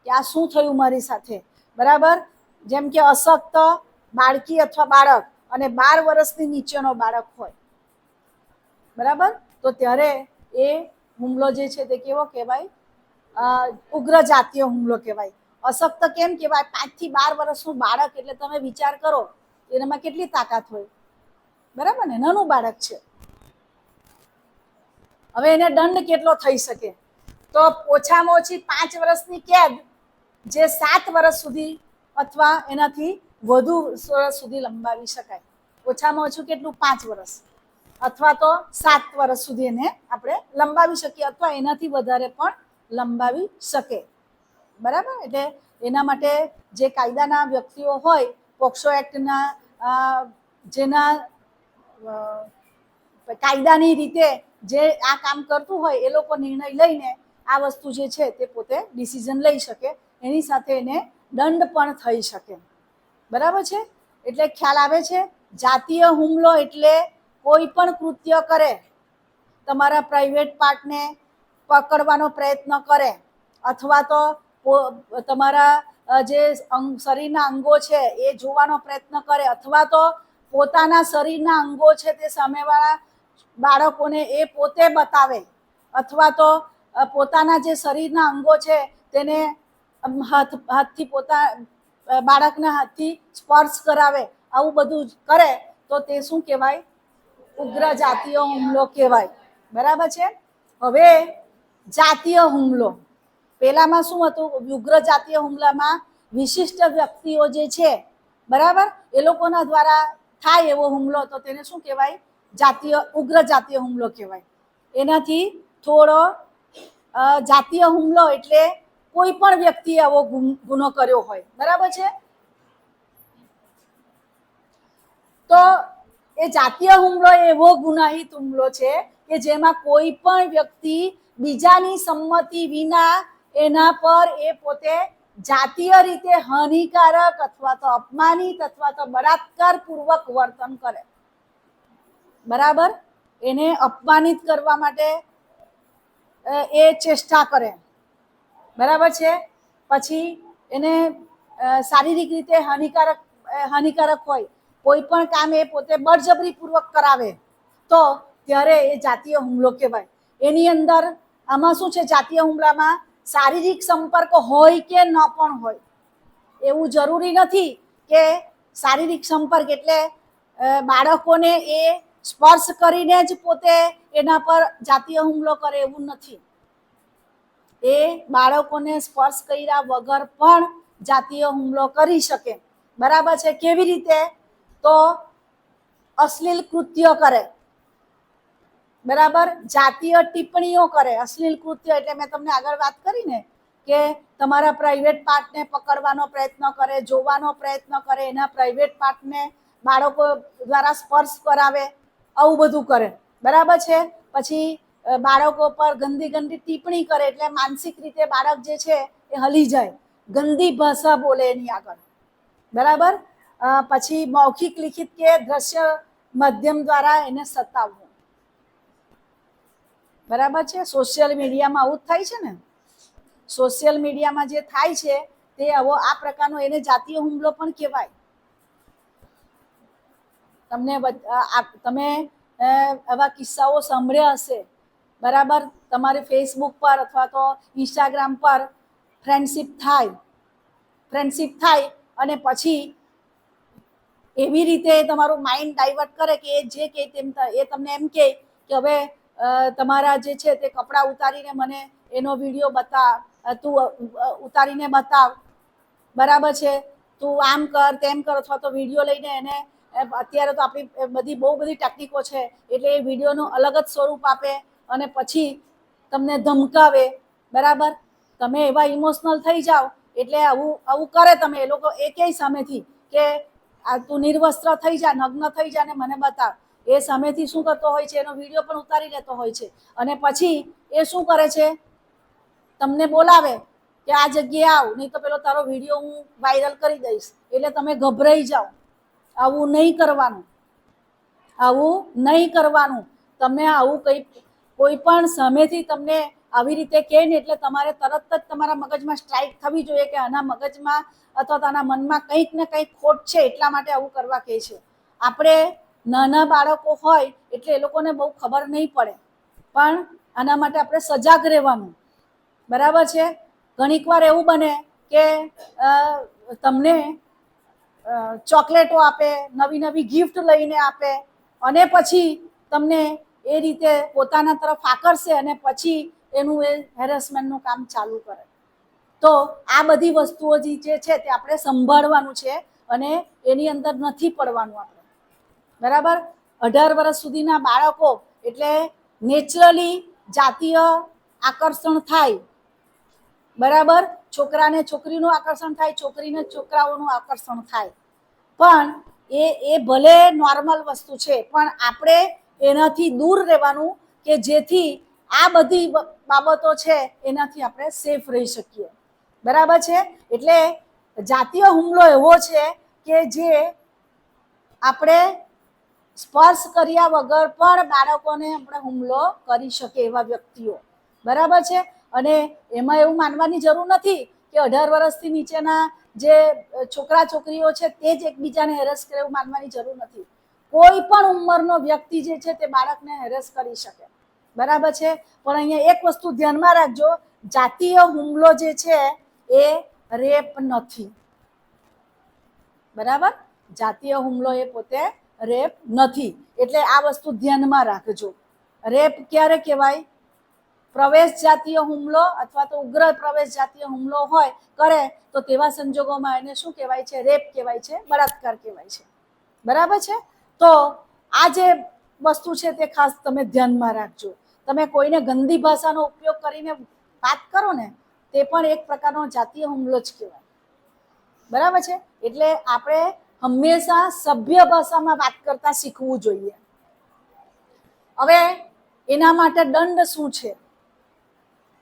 કે આ શું થયું મારી સાથે. બરાબર. જેમ કે અશક્ત બાળકી અથવા બાળક અને 12 વર્ષની નીચેનો બાળક હોય, બરાબર, તો ત્યારે એ હુમલો જે છે તે કેવો કહેવાય? ઉગ્ર જાતીય હુમલો કહેવાય. અશક્ત કેમ કહેવાય? 5 થી 12 વર્ષનું બાળક એટલે તમે વિચાર કરો એનામાં કેટલી તાકાત હોય. બરાબર ને? નાનું બાળક છે. હવે એને દંડ કેટલો થઈ શકે? તો ઓછામાં ઓછી 5 વર્ષની કેદ, જે 7 વર્ષ સુધી અથવા એનાથી વધુ વર્ષ સુધી લંબાવી શકાય. ઓછામાં ઓછું કેટલું? 5 વર્ષ અથવા તો 7 વર્ષ સુધી એને આપણે લંબાવી શકીએ, અથવા એનાથી વધારે પણ લંબાવી શકે. બરાબર. એટલે એના માટે જે કાયદાના વ્યક્તિઓ હોય, પોક્સો એક્ટના જેના કાયદાની રીતે જે આ કામ કરતું હોય, એ લોકો નિર્ણય લઈને આ વસ્તુ જે છે તે પોતે ડિસિઝન લઈ શકે. એની સાથે એને દંડ પણ થઈ શકે. બરાબર છે. એટલે ખ્યાલ આવે છે. જાતીય હુમલો એટલે કોઈ પણ કૃત્ય કરે, તમારા પ્રાઇવેટ પાર્ટને પકડવાનો પ્રયત્ન કરે, અથવા તો તમારા જે શરીરના અંગો છે એ જોવાનો પ્રયત્ન કરે, અથવા તો પોતાના શરીરના અંગો છે તે સામેવાળા બાળકોને એ પોતે બતાવે, અથવા તો પોતાના જે શરીરના અંગો છે તેને હાથથી બાળકના હાથથી સ્પર્શ કરાવે, આવું બધું કરે તો તે શું કહેવાય? ઉગ્ર જાતીય હુમલો કહેવાય. બરાબર છે. હવે જાતીય હુમલો, પેલામાં શું હતું? ઉગ્ર જાતીય હુમલામાં વિશિષ્ટ વ્યક્તિઓ જે છે, બરાબર, એ લોકોના દ્વારા થાય એવો હુમલો, તો તેને શું કહેવાય? ઉગ્ર જાતીય હુમલો કહેવાય. એનાથી થોડો જાતીય હુમલો એટલે કોઈ પણ વ્યક્તિએ આવો ગુનો કર્યો હોય. બરાબર છે. તો એ જાતીય હુમલો એવો ગુનાહિત હુમલો છે કે જેમાં કોઈ પણ વ્યક્તિ બીજાની સંમતિ વિના એના પર એ પોતે જાતીય રીતે હાનિકારક અથવા તો અપમાનિત અથવા તો બળાત્કાર પૂર્વક વર્તન કરે. બરાબર. એને અપમાનિત કરવા માટે એ ચેષ્ટા કરે. બરાબર છે. પછી એને શારીરિક રીતે હાનિકારક હોય, કોઈ પણ કામ એ પોતે બળજબરી પૂર્વક કરાવે, તો ત્યારે એ જાતીય હુમલો કહેવાય. એની અંદર આમાં શું છે? જાતીય હુમલામાં શારીરિક સંપર્ક હોય કે ન પણ હોય, એવું જરૂરી નથી કે શારીરિક સંપર્ક એટલે બાળકોને એ સ્પર્શ કરીને જ પોતે એના પર જાતીય હુમલો કરે એવું નથી. એ બાળકોને સ્પર્શ કર્યા વગર પણ જાતીય હુમલો કરી શકે. બરાબર છે. કેવી રીતે? તો અશ્લીલ કૃત્ય કરે, બરાબર, જાતીય ટિપ્પણીઓ કરે. અશ્લીલ કૃત્ય એટલે મેં તમને આગળ વાત કરી ને કે તમારા પ્રાઇવેટ પાર્ટને પકડવાનો પ્રયત્ન કરે, જોવાનો પ્રયત્ન કરે, એના પ્રાઇવેટ પાર્ટને બાળકો દ્વારા સ્પર્શ કરાવે, આવું બધું કરે. બરાબર છે. પછી બાળકો પર ગંદી ગંદી ટિપ્પણી કરે, એટલે માનસિક રીતે બાળક જે છે એ હલી જાય, ગંદી ભાષા બોલે એની આગળ. બરાબર. પછી મૌખિક, લિખિત કે દ્રશ્ય માધ્યમ દ્વારા એને સતાવવું. બરાબર છે. સોશિયલ મીડિયામાં આવું જ થાય છે ને. સોશિયલ મીડિયામાં જે થાય છે તે આવો આ પ્રકારનો એને જાતીય હુમલો પણ કહેવાય. તમે આવા કિસ્સાઓ સાંભળ્યા હશે. બરાબર. તમારે ફેસબુક પર અથવા તો ઇન્સ્ટાગ્રામ પર ફ્રેન્ડશિપ થાય અને પછી એવી રીતે તમારું માઇન્ડ ડાયવર્ટ કરે કે એ જે કે એ તમને એમ કે હવે તમારા જે છે તે કપડાં ઉતારીને મને એનો વિડીયો તું ઉતારીને બતાવ. બરાબર છે. તું આમ કર, તેમ કર, અથવા તો વિડીયો લઈને એને, અત્યારે તો આપણી બહુ બધી ટેકનિકો છે એટલે એ વિડીયોનું અલગ જ સ્વરૂપ આપે અને પછી તમને ધમકાવે બરાબર. તમે એવા ઇમોશનલ થઈ જાઓ એટલે આવું આવું કરે તમે, એ લોકો એ કહે સામેથી કે આ તું નિર્વસ્ત્ર થઈ જા, નગ્ન થઈ જા ને મને બતાવ. એ સામેથી શું કરતો હોય છે, એનો વિડીયો પણ ઉતારી લેતો હોય છે, અને પછી એ શું કરે છે, તમને બોલાવે કે આ જગ્યાએ આવ, નહીં તો પેલો તારો વિડીયો હું વાયરલ કરી દઈશ. એટલે તમે ગભરાઈ જાઓ. આવું નહીં કરવાનું, આવું નહીં કરવાનું. તમે આવું કોઈ પણ સામેથી તમને આવી રીતે કહે ને એટલે તમારે તરત જ તમારા મગજમાં સ્ટ્રાઇક થવી જોઈએ કે આના મગજમાં અથવા આના મનમાં કંઈક ને કંઈક ખોટ છે, એટલા માટે આવું કરવા કહે છે. આપણે નાના બાળકો હોય એટલે એ લોકોને બહુ ખબર નહીં પડે, પણ આના માટે આપણે સજાગ રહેવાનું. બરાબર છે. ઘણીક વાર એવું બને કે તમને ચોકલેટો આપે, નવી નવી ગિફ્ટ લઈને આપે, અને પછી તમને એ રીતે પોતાના તરફ આકર્ષે અને પછી એનું એ હેરેસમેન્ટનું કામ ચાલુ કરે. તો આ બધી વસ્તુઓ જે છે તે આપણે સંભાળવાનું છે અને એની અંદર નથી પડવાનું આપણે. બરાબર. 18 વર્ષ સુધીના બાળકો એટલે નેચરલી જાતીય આકર્ષણ થાય. બરાબર. છોકરાને છોકરીનું આકર્ષણ થાય, છોકરીને છોકરાઓનું આકર્ષણ થાય, પણ એ ભલે નોર્મલ વસ્તુ છે, પણ આપણે એનાથી દૂર રહેવાનું કે જેથી આ બધી બાબતો છે એનાથી આપણે સેફ રહી શકીએ. બરાબર છે. એટલે જાતીય હુમલો એવો છે કે જે આપણે સ્પર્શ કર્યા વગર પણ બાળકોને આપણે હુમલો કરી શકે એવા વ્યક્તિઓ. બરાબર છે. અને એમાં એવું માનવાની જરૂર નથી કે 18 વર્ષથી નીચેના જે છોકરા છોકરીઓ છે તે જ એકબીજાને હેરેસ કરે, એવું માનવાની જરૂર નથી. કોઈ પણ ઉંમરનો વ્યક્તિ જે છે તે બાળકને હેરેસ કરી શકે. બરાબર છે. પણ અહીંયા એક વસ્તુ ધ્યાનમાં રાખજો, જાતીય હુમલો જે છે એ રેપ નથી. બરાબર. જાતીય હુમલો એ પોતે રેપ નથી. એટલે આ વસ્તુ ધ્યાનમાં રાખજો. રેપ ક્યારે કહેવાય? પ્રવેશ જાતીય હુમલો અથવા તો ઉગ્ર પ્રવેશ જાતીય હુમલો હોય કરે તો તેવા સંજોગોમાં એને શું કહેવાય છે? રેપ કહેવાય છે, બળાત્કાર કહેવાય છે. બરાબર છે. તો આ જે વસ્તુ છે તે ખાસ તમે ધ્યાનમાં રાખજો. તમે કોઈને ગંદી ભાષાનો ઉપયોગ કરીને વાત કરો ને તે પણ એક પ્રકારનો જાતીય હુમલો જ કહેવાય. બરાબર છે. એટલે આપણે હંમેશા સભ્ય ભાષામાં વાત કરતા શીખવું જોઈએ. હવે એના માટે દંડ શું છે?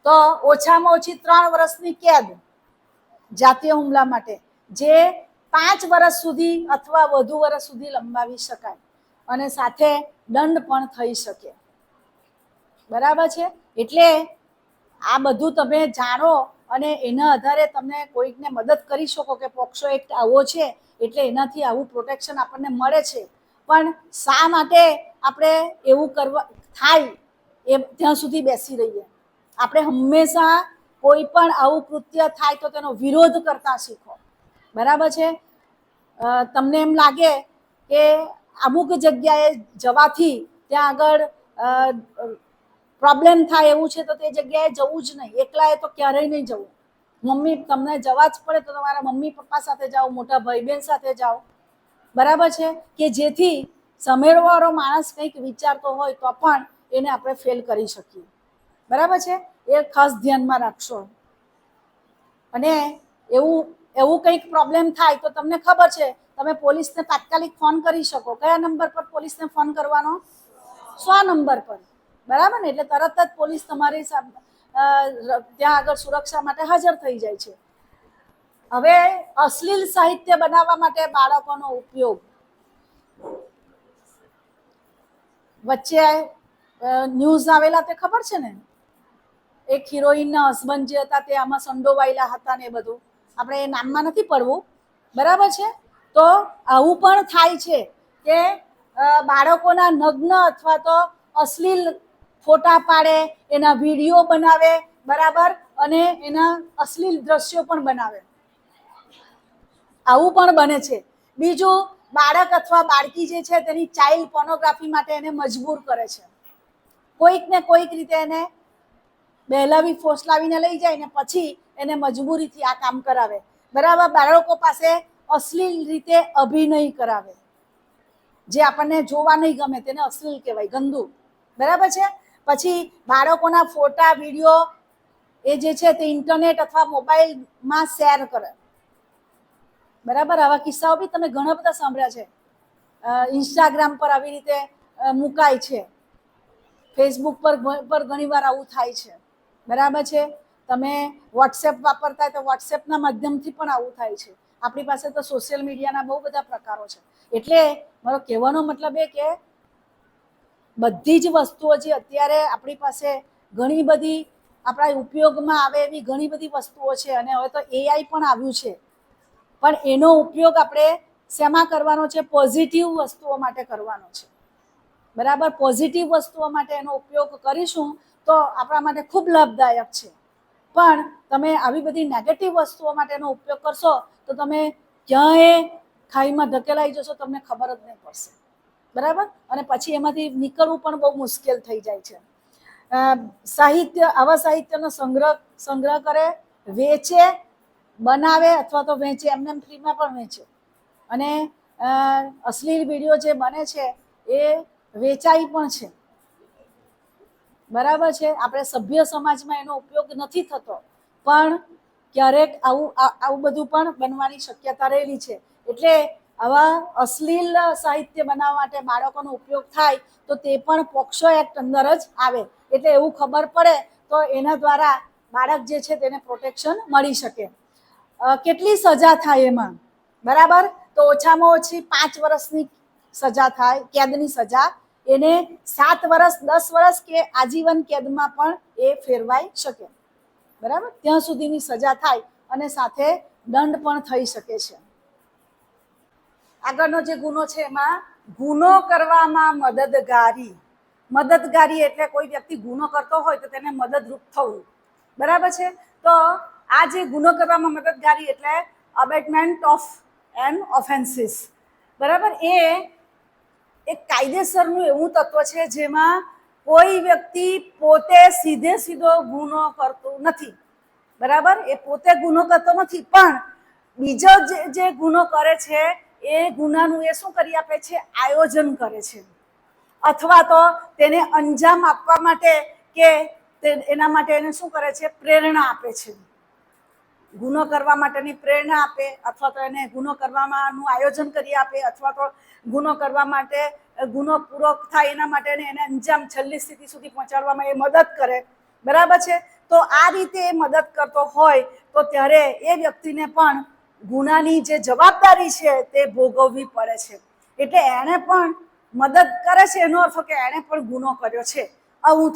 તો ઓછામાં ઓછી 3 વર્ષની કેદ જાતીય હુમલા માટે, જે 5 વર્ષ સુધી અથવા વધુ વર્ષ સુધી લંબાવી શકાય, અને સાથે દંડ પણ થઈ શકે. બરાબર છે. એટલે આ બધું તમે જાણો અને એના આધારે તમે કોઈકને મદદ કરી શકો કે પોક્સો એક્ટ આવો છે એટલે એનાથી આવું પ્રોટેક્શન આપણને મળે છે. પણ શા માટે આપણે એવું કરવા થાય એ ત્યાં સુધી બેસી રહીએ? આપણે હંમેશા કોઈ પણ આવું કૃત્ય થાય તો તેનો વિરોધ કરતા શીખો. બરાબર છે. તમને એમ લાગે કે અમુક જગ્યાએ જવાથી ત્યાં આગળ પ્રોબ્લેમ થાય એવું છે તો તે જગ્યાએ જવું જ નહીં. એકલાએ તો ક્યારેય નહીં જવું. મમ્મી તમને જવા જ પડે તો તમારા મમ્મી પપ્પા સાથે જાઓ, મોટા ભાઈ બહેન સાથે જાઓ. બરાબર છે. કે જેથી સામેવાળો માણસ કંઈક વિચારતો હોય તો પણ એને આપણે ફેલ કરી શકીએ. બરાબર છે. એ ખાસ ધ્યાનમાં રાખશો. અને એવું કંઈક પ્રોબ્લેમ થાય તો તમને ખબર છે તમે પોલીસને તાત્કાલિક ફોન કરી શકો. કયા નંબર પર પોલીસને ફોન કરવાનો? 100 નંબર પર. બરાબર ને. એટલે તરત જ પોલીસ તમારી ત્યાં આગળ સુરક્ષા માટે હાજર થઈ જાય છે. હવે અશ્લીલ સાહિત્ય બનાવવા માટે બાળકોનો ઉપયોગ. વચ્ચે ન્યૂઝ આવેલા તે ખબર છે ને, એક હિરોઈનના હસબન્ડ જે હતા તે આમાં સંડોવાયેલા હતા ને એ બધું. આપણે એ નામમાં નથી પડવું. બરાબર છે. તો આવું પણ થાય છે કે બાળકોના નગ્ન અથવા તો અશ્લીલ ફોટા પાડે, એના વિડીયો બનાવે. બરાબર. અને એના અશ્લીલ દ્રશ્યો પણ બનાવે. આવું પણ બને છે. બીજું, બાળક અથવા બાળકી જે છે તેની ચાઇલ્ડ પોર્નોગ્રાફી માટે એને મજબૂર કરે છે. કોઈક ને કોઈક રીતે એને બહેલાવી ફોસલાવીને લઈ જાય ને પછી એને મજબૂરીથી આ કામ કરાવે. બરાબર. બાળકો પાસે અશ્લીલ રીતે અભિનય કરાવે, જે આપણને જોવા નહીં ગમે તેને અશ્લીલ કહેવાય, ગંદુ. બરાબર છે. પછી બાળકોના ફોટા વિડીયો એ જે છે તે ઇન્ટરનેટ અથવા મોબાઈલમાં શેર કરે. બરાબર, આવા કિસ્સાઓ બી તમે ઘણા બધા સાંભળ્યા છે. ઇન્સ્ટાગ્રામ પર આવી રીતે મુકાય છે, ફેસબુક પર ઘણી વાર આવું થાય છે. બરાબર છે, તમે વોટ્સએપ વાપરતા હોય તો વોટ્સએપના માધ્યમથી પણ આવું થાય છે. આપણી પાસે તો સોશિયલ મીડિયાના બહુ બધા પ્રકારો છે. એટલે મારો કહેવાનો મતલબ એ કે બધી જ વસ્તુઓ જે અત્યારે આપણી પાસે ઘણી બધી આપણા ઉપયોગમાં આવે એવી ઘણી બધી વસ્તુઓ છે, અને હવે તો એઆઈ પણ આવ્યું છે. પણ એનો ઉપયોગ આપણે શેમાં કરવાનો છે? પોઝિટિવ વસ્તુઓ માટે કરવાનો છે. બરાબર, પોઝિટિવ વસ્તુઓ માટે એનો ઉપયોગ કરીશું તો આપણા માટે ખૂબ લાભદાયક છે. પણ તમે આવી બધી નેગેટિવ વસ્તુઓ માટે એનો ઉપયોગ કરશો તો તમે ક્યાંય ખાઈમાં ધકેલાઈ જશો, તમને ખબર જ નહીં પડશે. બરાબર, અને પછી એમાંથી નીકળવું પણ બહુ મુશ્કેલ થઈ જાય છે. સાહિત્ય, આવા સાહિત્યનો સંગ્રહ કરે, વેચે, બનાવે અથવા તો વેચે, એમને ફ્રીમાં પણ વેચે. અને અશ્લીલ વિડીયો જે બને છે એ વેચાઈ પણ છે. બરાબર છે, આપણે સભ્ય સમાજમાં એનો ઉપયોગ નથી થતો, પણ ક્યારેક આવું બધું પણ બનવાની શક્યતા રહેલી છે. એટલે આવા અશ્લીલ સાહિત્ય બનાવવા માટે બાળકોનો ઉપયોગ થાય તો તે પણ પોક્સો એક્ટ અંદર જ આવે. એટલે એવું ખબર પડે તો એના દ્વારા બાળક જે છે તેને પ્રોટેક્શન મળી શકે. કેટલી સજા થાય એમાં? બરાબર, તો ઓછામાં ઓછી 5 વર્ષની સજા થાય, કેદની સજા. એને 7 વર્ષ, 10 વર્ષ કે આજીવન કેદમાં પણ એ ફેરવાઈ શકે. બરાબર, ત્યાં સુધીની સજા થાય અને સાથે દંડ પણ થઈ શકે છે. આગળનો જે ગુનો છે એમાં ગુનો કરવામાં મદદગારી. મદદગારી એટલે કોઈ વ્યક્તિ ગુનો કરતો હોય તો તેને મદદરૂપ થવું. બરાબર છે, તો આ જે ગુનો કરવામાં મદદગારી એટલે અબેટમેન્ટ ઓફ એન ઓફેન્સીસ. બરાબર, એ એક કાયદેસરનું એવું તત્વ છે જેમાં કોઈ વ્યક્તિ પોતે સીધો ગુનો કરતો નથી. બરાબર, એ પોતે ગુનો કરતો નથી, પણ બીજો જે ગુનો કરે છે એ ગુનાનું એ શું કરી આપે છે? આયોજન કરે છે, અથવા તો તેને અંજામ આપવા માટે કે એના માટે એને શું કરે છે? પ્રેરણા આપે છે. ગુનો કરવા માટેની પ્રેરણા આપે, અથવા તો એને ગુનો કરવાનું આયોજન કરી આપે, અથવા તો ગુનો કરવા માટે ગુનો પૂરો થાય એના માટે એને અંજામ છેલ્લી સ્થિતિ સુધી પહોંચાડવામાં એ મદદ કરે. બરાબર છે, તો આ રીતે એ મદદ કરતો હોય તો ત્યારે એ વ્યક્તિને પણ ગુનાની જે જવાબદારી છે તે ભોગવવી પડે છે. એટલે એને પણ મદદ કરે છે એનો અર્થ કે એને પણ ગુનો કર્યો છે, આવું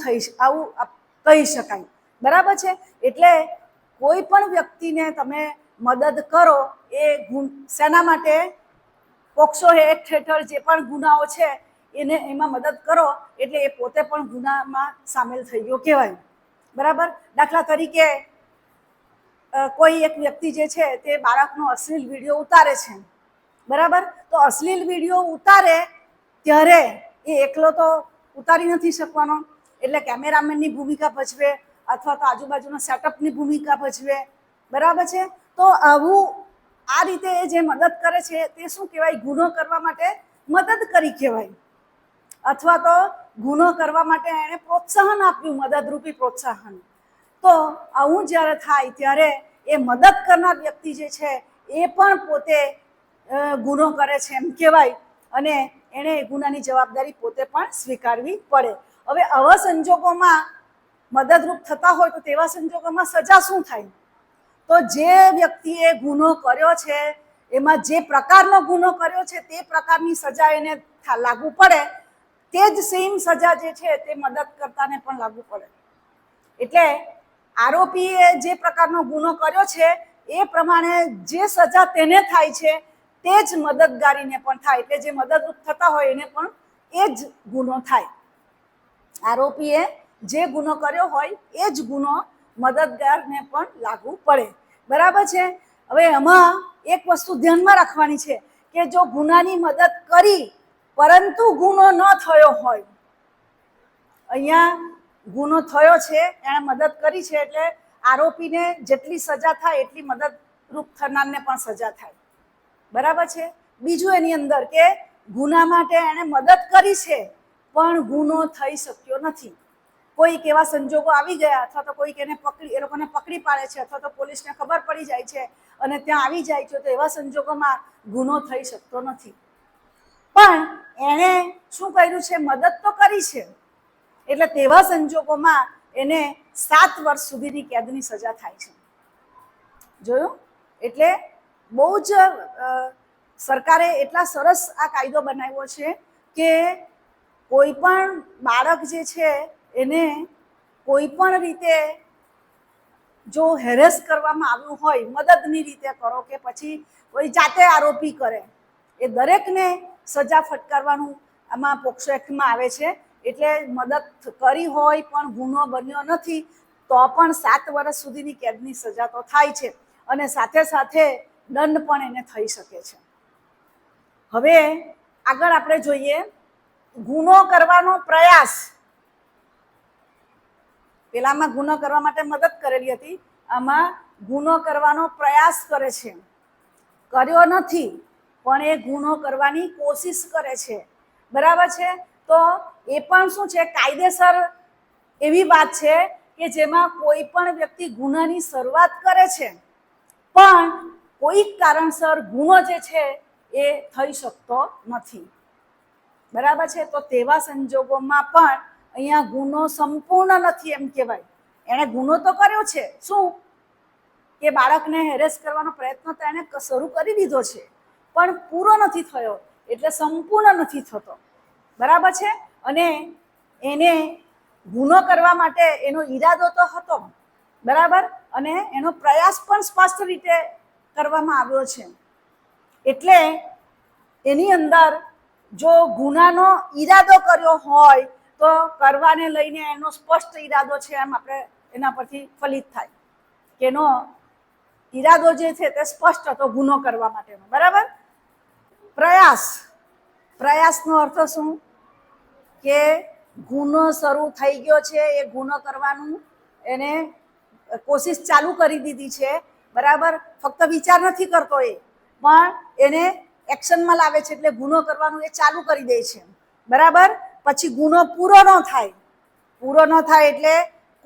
કહી શકાય. બરાબર છે, એટલે કોઈ પણ વ્યક્તિને તમે મદદ કરો એ શેના માટે? પોક્સો એક્ટ હેઠળ જે પણ ગુનાઓ છે એને એમાં મદદ કરો એટલે એ પોતે પણ ગુનામાં સામેલ થઈ ગયો કહેવાય. બરાબર, દાખલા તરીકે કોઈ એક વ્યક્તિ જે છે તે બાળકનો અશ્લીલ વિડીયો ઉતારે છે. બરાબર, તો અશ્લીલ વિડીયો ઉતારે ત્યારે એ એકલો તો ઉતારી નથી શકવાનો, એટલે કેમેરામેનની ભૂમિકા ભજવે અથવા તો આજુબાજુના સેટઅપની ભૂમિકા ભજવે. બરાબર છે, તો આ રીતે જે મદદ કરે છે તે શું કહેવાય? ગુનો કરવા માટે મદદ કરી કહેવાય. અથવા તો ગુનો કરવા માટે એને પ્રોત્સાહન આપ્યું, મદદરૂપી પ્રોત્સાહન. તો આવું જ્યારે થાય ત્યારે એ મદદ કરનાર વ્યક્તિ જે છે એ પણ પોતે ગુનો કરે છે એમ કહેવાય, અને એને ગુનાની જવાબદારી પોતે પણ સ્વીકારવી પડે. હવે આવા સંજોગોમાં મદદરૂપ થતા હોય તો તેવા સંજોગોમાં સજા શું થાય? તો જે વ્યક્તિએ ગુનો કર્યો છે એમાં જે પ્રકારનો ગુનો કર્યો છે તે પ્રકારની સજા એને લાગુ પડે, તે જ સેમ સજા જે છે તે મદદ કરતાને પણ લાગુ પડે. એટલે આરોપીએ જે પ્રકારનો ગુનો કર્યો છે એ પ્રમાણે જે સજા તેને થાય છે તે જ મદદગારીને પણ થાય. એટલે જે મદદરૂપ થતા હોય એને પણ એ જ ગુનો થાય. આરોપીએ જે ગુનો કર્યો હોય એ જ ગુનો મદદગારને પણ લાગુ પડે. બરાબર છે, હવે એમાં એક વસ્તુ ધ્યાનમાં રાખવાની છે કે જો ગુનાની મદદ કરી પરંતુ ગુનો ન થયો હોય, અહીંયા ગુનો થયો છે, એણે મદદ કરી છે, એટલે આરોપીને જેટલી સજા થાય એટલી મદદરૂપ થનારને પણ સજા થાય. બરાબર છે, બીજું એની અંદર કે ગુના માટે એણે મદદ કરી છે પણ ગુનો થઈ શક્યો નથી. કોઈક એવા સંજોગો આવી ગયા અથવા તો કોઈક એ લોકોને પકડી પાડે છે અથવા તો પોલીસને ખબર પડી જાય છે અને ત્યાં આવી જાય છે, તો એવા સંજોગોમાં ગુનો થઈ શકતો નથી. પણ એણે શું કર્યું છે, મદદ તો કરી છે, એટલે તેવા સંજોગોમાં એને 7 વર્ષ સુધીની કેદની સજા થાય છે. જોયું? એટલે બહુ જ સરકારે એટલા સરસ આ કાયદો બનાવ્યો છે કે કોઈ પણ બાળક જે છે એને કોઈ પણ રીતે જો હેરેસ કરવામાં આવ્યું હોય, મદદની રીતે કરો કે પછી કોઈ જાતે આરોપી કરે, એ દરેકને સજા ફટકારવાનું આમાં પોક્સો એક્ટમાં આવે છે. એટલે મદદ કરી હોય પણ ગુનો બન્યો નથી તો પણ 7 વર્ષ સુધીની કેદની સજા તો થાય છે અને સાથે સાથે દંડ પણ એને થઈ શકે છે. હવે આગળ આપણે જોઈએ ગુનો કરવાનો પ્રયાસ. પેલામાં ગુનો કરવા માટે મદદ કરેલી હતી, આમાં ગુનો કરવાનો પ્રયાસ કરે છે, કર્યો નથી પણ એ ગુનો કરવાની કોશિશ કરે છે. બરાબર છે? તો એ પણ શું છે, કાયદેસર એવી વાત છે કે જેમાં કોઈ પણ વ્યક્તિ ગુનાની શરૂઆત કરે છે પણ કોઈક કારણસર ગુનો જે છે એ થઈ શકતો નથી. બરાબર છે? તો તેવા સંજોગોમાં પણ અહીંયા ગુનો સંપૂર્ણ નથી એમ કહેવાય. એણે ગુનો તો કર્યો છે, શું કે બાળકને હેરેસ કરવાનો પ્રયત્ન તો એણે શરૂ કરી દીધો છે પણ પૂરો નથી થયો, એટલે સંપૂર્ણ નથી થતો. બરાબર છે? અને એને ગુનો કરવા માટે એનો ઈરાદો તો હતો, બરાબર, અને એનો પ્રયાસ પણ સ્પષ્ટ રીતે કરવામાં આવ્યો છે. એટલે એની અંદર જો ગુનાનો ઈરાદો કર્યો હોય તો કરવાને લઈને એનો સ્પષ્ટ ઈરાદો છે એમ આપણે એના પરથી ફલિત થાય કે એનો ઈરાદો જે છે તે સ્પષ્ટ હતો ગુનો કરવા માટેનો. બરાબર? પ્રયાસનો અર્થ શું કે ગુનો શરૂ થઈ ગયો છે, એ ગુનો કરવાનું એને કોશિશ ચાલુ કરી દીધી છે. બરાબર? ફક્ત વિચાર નથી કરતો એ, પણ એને એક્શનમાં લાવે છે, એટલે ગુનો કરવાનું એ ચાલુ કરી દે છે. બરાબર? પછી ગુનો પૂરો ન થાય એટલે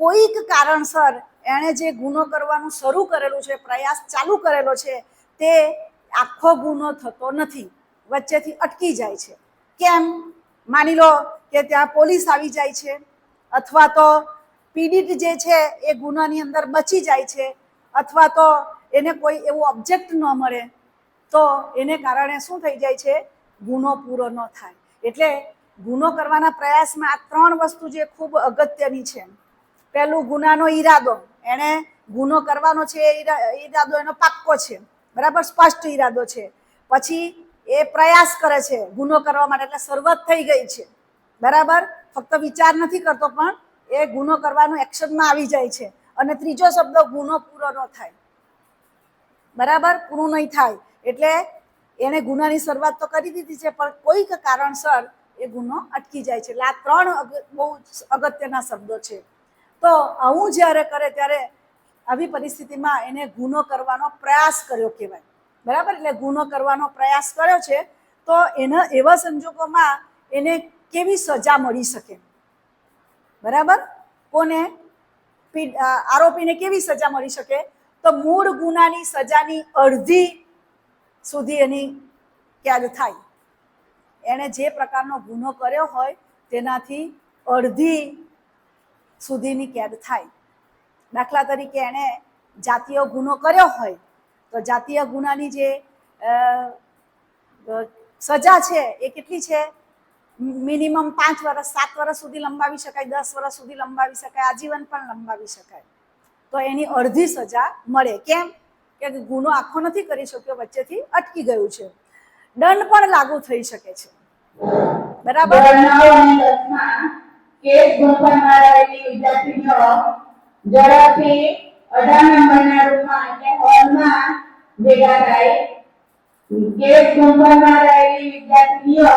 કોઈક કારણસર એણે જે ગુનો કરવાનું શરૂ કરેલું છે, પ્રયાસ ચાલુ કરેલો છે, તે આખો ગુનો થતો નથી, વચ્ચેથી અટકી જાય છે. કેમ? માની લો કે ત્યાં પોલીસ આવી જાય છે અથવા તો પીડિત જે છે એ ગુનાની અંદર બચી જાય છે અથવા તો એને કોઈ એવું ઓબ્જેક્ટ ન મળે તો એને કારણે શું થઈ જાય છે, ગુનો પૂરો ન થાય. એટલે ગુનો કરવાના પ્રયાસમાં આ 3 વસ્તુ જે ખૂબ અગત્યની છે. પહેલું, ગુનાનો ઈરાદો. એણે ગુનો કરવાનો છે, ઈરાદો એનો પાક્કો છે, બરાબર, સ્પષ્ટ ઈરાદો છે. પછી એ પ્રયાસ કરે છે ગુનો કરવા માટે, એટલે શરૂઆત થઈ ગઈ છે. બરાબર? ફક્ત વિચાર નથી કરતો પણ એ ગુનો કરવાનું એક્શનમાં આવી જાય છે. અને ત્રીજો શબ્દ, ગુનો પૂરો ન થાય. બરાબર? પૂરું નહીં થાય એટલે એને ગુનાની શરૂઆત તો કરી દીધી છે પણ કોઈક કારણસર એ ગુનો અટકી જાય છે. એટલે આ 3 બહુ અગત્યના શબ્દો છે. તો આવું જ્યારે કરે ત્યારે આવી પરિસ્થિતિમાં એને ગુનો કરવાનો પ્રયાસ કર્યો કહેવાય. બરાબર? એટલે ગુનો કરવાનો પ્રયાસ કર્યો છે તો એવા સંજોગોમાં એને કેવી સજા મળી શકે? બરાબર? કોને? આરોપીને કેવી સજા મળી શકે? તો મૂળ ગુનાની સજાની અડધી સુધી એની કેદ થાય. એણે જે પ્રકારનો ગુનો કર્યો હોય તેનાથી અડધી સુધીની કેદ થાય. દાખલા તરીકે એણે જાતીય ગુનો કર્યો હોય તો જાતીય ગુનાની જે સજા છે એ કેટલી છે? મિનિમમ 5 વર્ષ, 7 વર્ષ સુધી લંબાવી શકાય, 10 વર્ષ સુધી લંબાવી શકાય, આજીવન પણ લંબાવી શકાય. તો એની અડધી સજા મળે. કેમ? કે ગુનો આખો નથી કરી શક્યો, વચ્ચેથી અટકી ગયું છે. દંડ પણ લાગુ થઈ શકે છે. બરાબર? કેસ ગુંફણમાં રહેલી વિદ્યાર્થીનીઓ ઝડપથી 18 નંબરના રૂમમાં એટલે હોલમાં ભેગા થાય. કેસ ગુંફણમાં રહેલી વિદ્યાર્થીનીઓ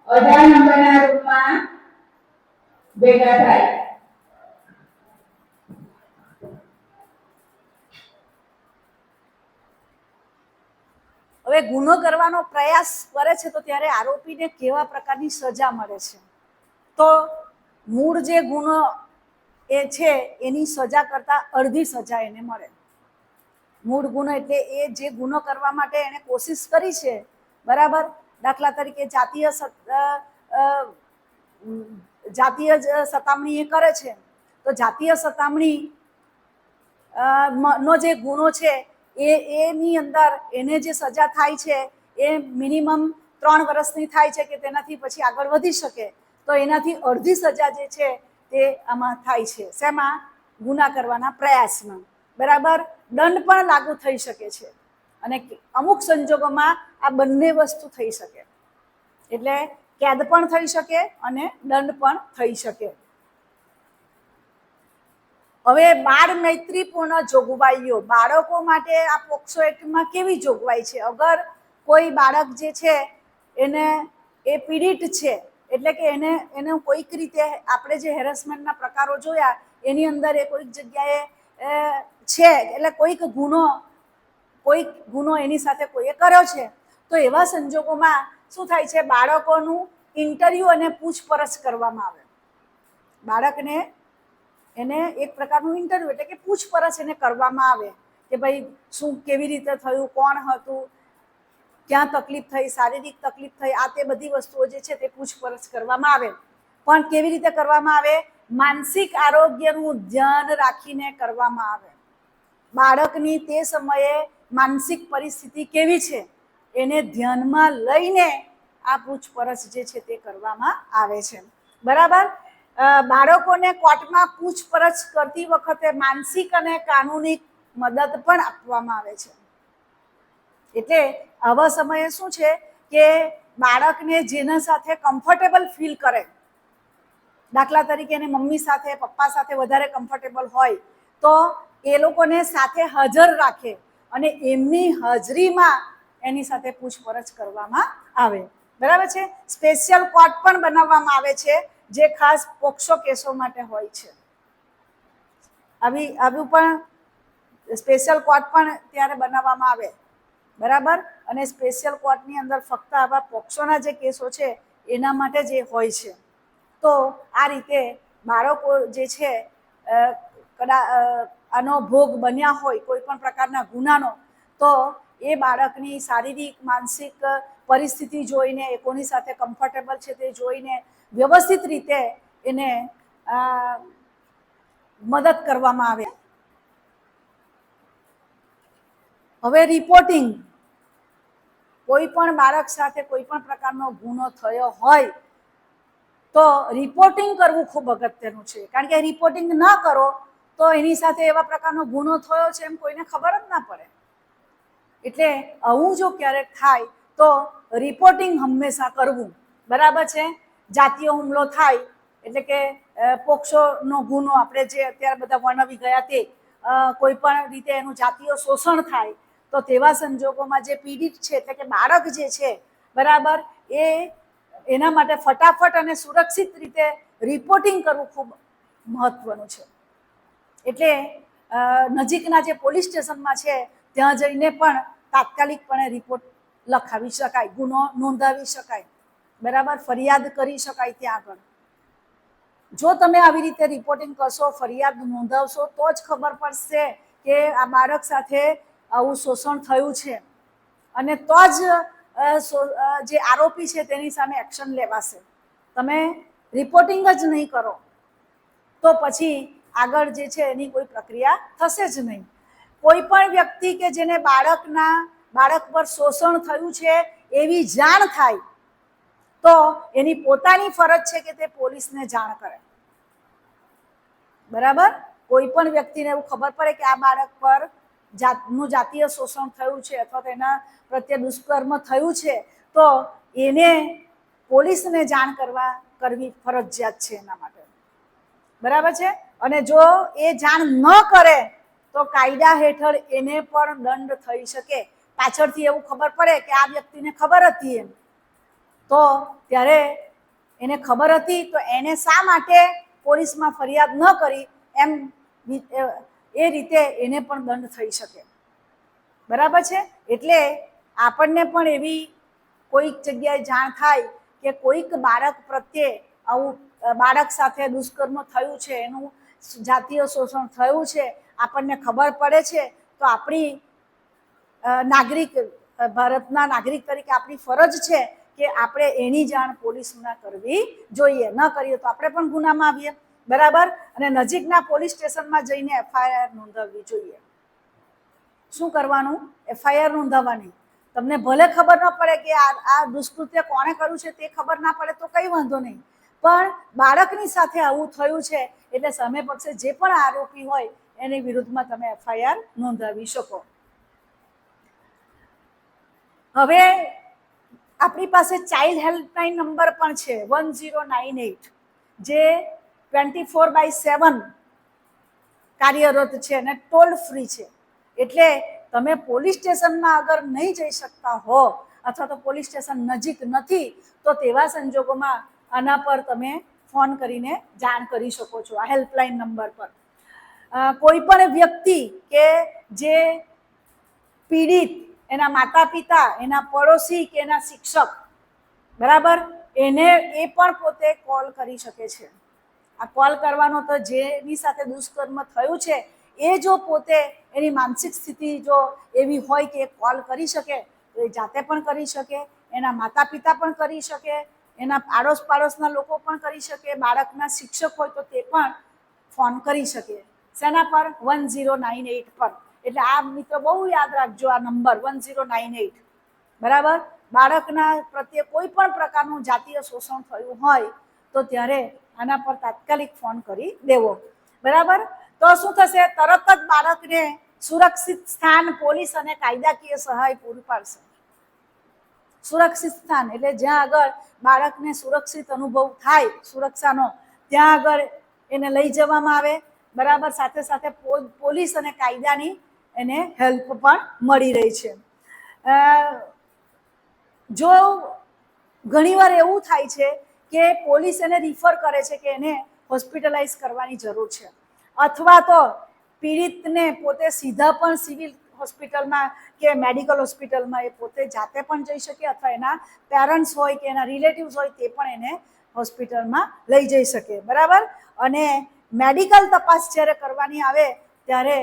18 નંબરના રૂમમાં ભેગા થાય. હવે ગુનો કરવાનો પ્રયાસ કરે છે તો ત્યારે આરોપીને કેવા પ્રકારની સજા મળે છે? તો મૂળ જે ગુનો એ છે એની સજા કરતાં અડધી સજા એને મળે. મૂળ ગુનો એટલે એ જે ગુનો કરવા માટે એને કોશિશ કરી છે, બરાબર. દાખલા તરીકે જાતીય સતામણી એ કરે છે, તો જાતીય સતામણી નો જે ગુનો છે એની અંદર એને જે સજા થાય છે એ મિનિમમ 3 વર્ષની થાય છે કે તેનાથી પછી આગળ વધી શકે. તો એનાથી અડધી સજા જે છે તે આમાં થાય છે. શેમાં? ગુના કરવાના પ્રયાસમાં, બરાબર. દંડ પણ લાગુ થઈ શકે છે અને અમુક સંજોગોમાં આ બંને વસ્તુ થઈ શકે. એટલે કેદ પણ થઈ શકે અને દંડ પણ થઈ શકે. હવે બાળ મૈત્રીપૂર્ણ જોગવાઈઓ. બાળકો માટે આ પોક્સો એક્ટમાં કેવી જોગવાઈ છે? અગર કોઈ બાળક જે છે એને એ પીડિત છે, એટલે કે એને કોઈક રીતે આપણે જે હેરેસમેન્ટના પ્રકારો જોયા એની અંદર એ કોઈક જગ્યાએ છે, એટલે કોઈક ગુનો એની સાથે કોઈએ કર્યો છે, તો એવા સંજોગોમાં શું થાય છે? બાળકોનું ઇન્ટરવ્યુ અને પૂછપરછ કરવામાં આવે. બાળકને એને એક પ્રકારનું ઇન્ટરવ્યુ એટલે કે પૂછપરછ એને કરવામાં આવે કે ભાઈ શું, કેવી રીતે થયું, કોણ હતું, ક્યાં તકલીફ થઈ, શારીરિક તકલીફ થઈ, આ તે બધી વસ્તુઓ જે છે તે પૂછપરછ કરવામાં આવે. પણ કેવી રીતે કરવામાં આવે? માનસિક આરોગ્યનું ધ્યાન રાખીને કરવામાં આવે. બાળકની તે સમયે માનસિક પરિસ્થિતિ કેવી છે એને ધ્યાનમાં લઈને આ પૂછપરછ જે છે તે કરવામાં આવે છે, બરાબર. બાળકોને કોર્ટમાં પૂછપરછ કરતી વખતે માનસિક અને કાનૂની મદદ પણ આપવામાં આવે છે. એટલે આવા સમયે શું છે કે બાળકને જેના સાથે કમ્ફર્ટેબલ ફીલ કરે, દાખલા તરીકે એને મમ્મી સાથે, પપ્પા સાથે વધારે કમ્ફર્ટેબલ હોય તો એ લોકોને સાથે હાજર રાખે અને એમની હાજરીમાં એની સાથે પૂછપરછ કરવામાં આવે, બરાબર છે. સ્પેશિયલ કોર્ટ પણ બનાવવામાં આવે છે જે ખાસ પોક્સો કેસો માટે હોય છે. આવી પણ સ્પેશિયલ કોર્ટ પણ ત્યારે બનાવવામાં આવે, બરાબર. અને સ્પેશિયલ કોર્ટની અંદર ફક્ત આવા પોક્સોના જે કેસો છે એના માટે જ એ હોય છે. તો આ રીતે બાળકો જે છે આનો ભોગ બન્યા હોય કોઈ પણ પ્રકારના ગુનાનો, તો એ બાળકની શારીરિક માનસિક પરિસ્થિતિ જોઈને, એ કોની સાથે કમ્ફર્ટેબલ છે તે જોઈને વ્યવસ્થિત રીતે એને મદદ કરવામાં આવે. હવે રિપોર્ટિંગ. કોઈ પણ બાળક સાથે કોઈ પણ પ્રકારનો ગુનો થયો હોય તો રિપોર્ટિંગ કરવું ખૂબ અગત્યનું છે, કારણ કે રિપોર્ટિંગ ન કરો તો એની સાથે એવા પ્રકારનો ગુનો થયો છે એમ કોઈને ખબર જ ના પડે. એટલે આવું જો ક્યારેક થાય તો રિપોર્ટિંગ હંમેશા કરવું, બરાબર છે. જાતીય હુમલો થાય એટલે કે પોક્સોનો ગુનો આપણે જે અત્યારે બધા વર્ણવી ગયા તે કોઈ પણ રીતે એનું જાતીય શોષણ થાય તો તેવા સંજોગોમાં જે પીડિત છે એટલે કે બાળક જે છે, બરાબર, એના માટે ફટાફટ અને સુરક્ષિત રીતે રિપોર્ટિંગ કરવું ખૂબ મહત્વનું છે. એટલે નજીકના જે પોલીસ સ્ટેશનમાં છે ત્યાં જઈને પણ તાત્કાલિકપણે રિપોર્ટ લખાવી શકાય, ગુનો નોંધાવી શકાય, બરાબર, ફરિયાદ કરી શકાય ત્યાં આગળ. જો તમે આવી રીતે રિપોર્ટિંગ કરશો, ફરિયાદ નોંધાવશો તો જ ખબર પડશે કે આ બાળક સાથે આવું શોષણ થયું છે અને તો જ જે આરોપી છે તેની સામે એક્શન લેવાશે. તમે રિપોર્ટિંગ જ નહીં કરો તો પછી આગળ જે છે એની કોઈ પ્રક્રિયા થશે જ નહીં. કોઈ પણ વ્યક્તિ કે જેને બાળક પર શોષણ થયું છે એવી જાણ થાય તો એની પોતાની ફરજ છે કે તે પોલીસને જાણ કરે, બરાબર. કોઈ પણ વ્યક્તિને એવું ખબર પડે કે આ બાળક પર જાતીય શોષણ થયું છે અથવા તેના પ્રત્યે દુષ્કર્મ થયું છે તો એને પોલીસને જાણ કરવી ફરજિયાત છે એના માટે, બરાબર છે. અને જો એ જાણ ન કરે તો કાયદા હેઠળ એને પણ દંડ થઈ શકે. પાછળથી એવું ખબર પડે કે આ વ્યક્તિને ખબર હતી એમ, તો ત્યારે એને ખબર હતી તો એને શા માટે પોલીસમાં ફરિયાદ ન કરી એમ એ રીતે એને પણ દંડ થઈ શકે, બરાબર છે. એટલે આપણને પણ એવી કોઈક જગ્યાએ જાણ થાય કે કોઈક બાળક પ્રત્યે આવું બાળક સાથે દુષ્કર્મ થયું છે, એનું જાતીય શોષણ થયું છે, આપણને ખબર પડે છે, તો આપણી ભારતના નાગરિક તરીકે આપણી ફરજ છે કે આપણે એની જાણ પોલીસમાં કરવી જોઈએ. ન કરીએ તો આપણે પણ ગુનામાં આવીએ, બરાબર. અને નજીકના પોલીસ સ્ટેશનમાં જઈને FIR નોંધાવવી જોઈએ. શું કરવાનું? FIR નોંધાવવાની. તમને ભલે ખબર ન પડે કે આ દુષ્કૃત્ય કોણે કર્યું છે તે ખબર ના પડે તો કઈ વાંધો નહીં, પણ બાળકની સાથે આવું થયું છે એટલે સામે પક્ષે જે પણ આરોપી હોય એની વિરુદ્ધમાં તમે FIR નોંધાવી શકો. હવે આપણી પાસે ચાઇલ્ડ હેલ્પલાઇન નંબર પણ છે 1098, જે 24/7 કાર્યરત છે અને ટોલ ફ્રી છે. એટલે તમે પોલીસ સ્ટેશનમાં અગર નહીં જઈ શકતા હો અથવા તો પોલીસ સ્ટેશન નજીક નથી તો તેવા સંજોગોમાં આના પર તમે ફોન કરીને જાણ કરી શકો છો આ હેલ્પલાઇન નંબર પર. કોઈ પણ વ્યક્તિ કે જે પીડિત, એના માતા પિતા, એના પડોશી કે એના શિક્ષક, બરાબર, એને એ પણ પોતે કોલ કરી શકે છે. આ કોલ કરવાનો તો જેની સાથે દુષ્કર્મ થયું છે એ જો પોતે એની માનસિક સ્થિતિ જો એવી હોય કે કોલ કરી શકે તો એ જાતે પણ કરી શકે, એના માતા પિતા પણ કરી શકે, એના પાડોશના લોકો પણ કરી શકે, બાળકના શિક્ષક હોય તો તે પણ ફોન કરી શકે. શેના પર? 1098 પર. એટલે આ મિત્રો બહુ યાદ રાખજો આ નંબર 1098, બરાબર. બાળકના પ્રત્યે કોઈ પણ પ્રકારનું જાતીય શોષણ થયું હોય તો ત્યારે આના પર તાત્કાલિક ફોન કરી દેવો, બરાબર. તો શું થશે? તરત જ બાળકને સુરક્ષિત સ્થાન પોલીસ અને કાયદાકીય સહાય પૂરી પાડશે. સુરક્ષિત સ્થાન એટલે જ્યાં આગળ બાળકને સુરક્ષિત અનુભવ થાય, સુરક્ષાનો, ત્યાં આગળ એને લઈ જવામાં આવે, બરાબર. સાથે સાથે પોલીસ અને કાયદાની એને હેલ્પ પણ મળી રહી છે. જો ઘણીવાર એવું થાય છે કે પોલીસ એને રિફર કરે છે કે એને હોસ્પિટલાઇઝ કરવાની જરૂર છે, અથવા તો પીડિતને પોતે સીધા પણ સિવિલ હોસ્પિટલમાં કે મેડિકલ હોસ્પિટલમાં એ પોતે જાતે પણ જઈ શકે, અથવા એના પેરેન્ટ્સ હોય કે એના રિલેટિવ્સ હોય તે પણ એને હોસ્પિટલમાં લઈ જઈ શકે, બરાબર. અને મેડિકલ તપાસ જ્યારે કરવાની આવે ત્યારે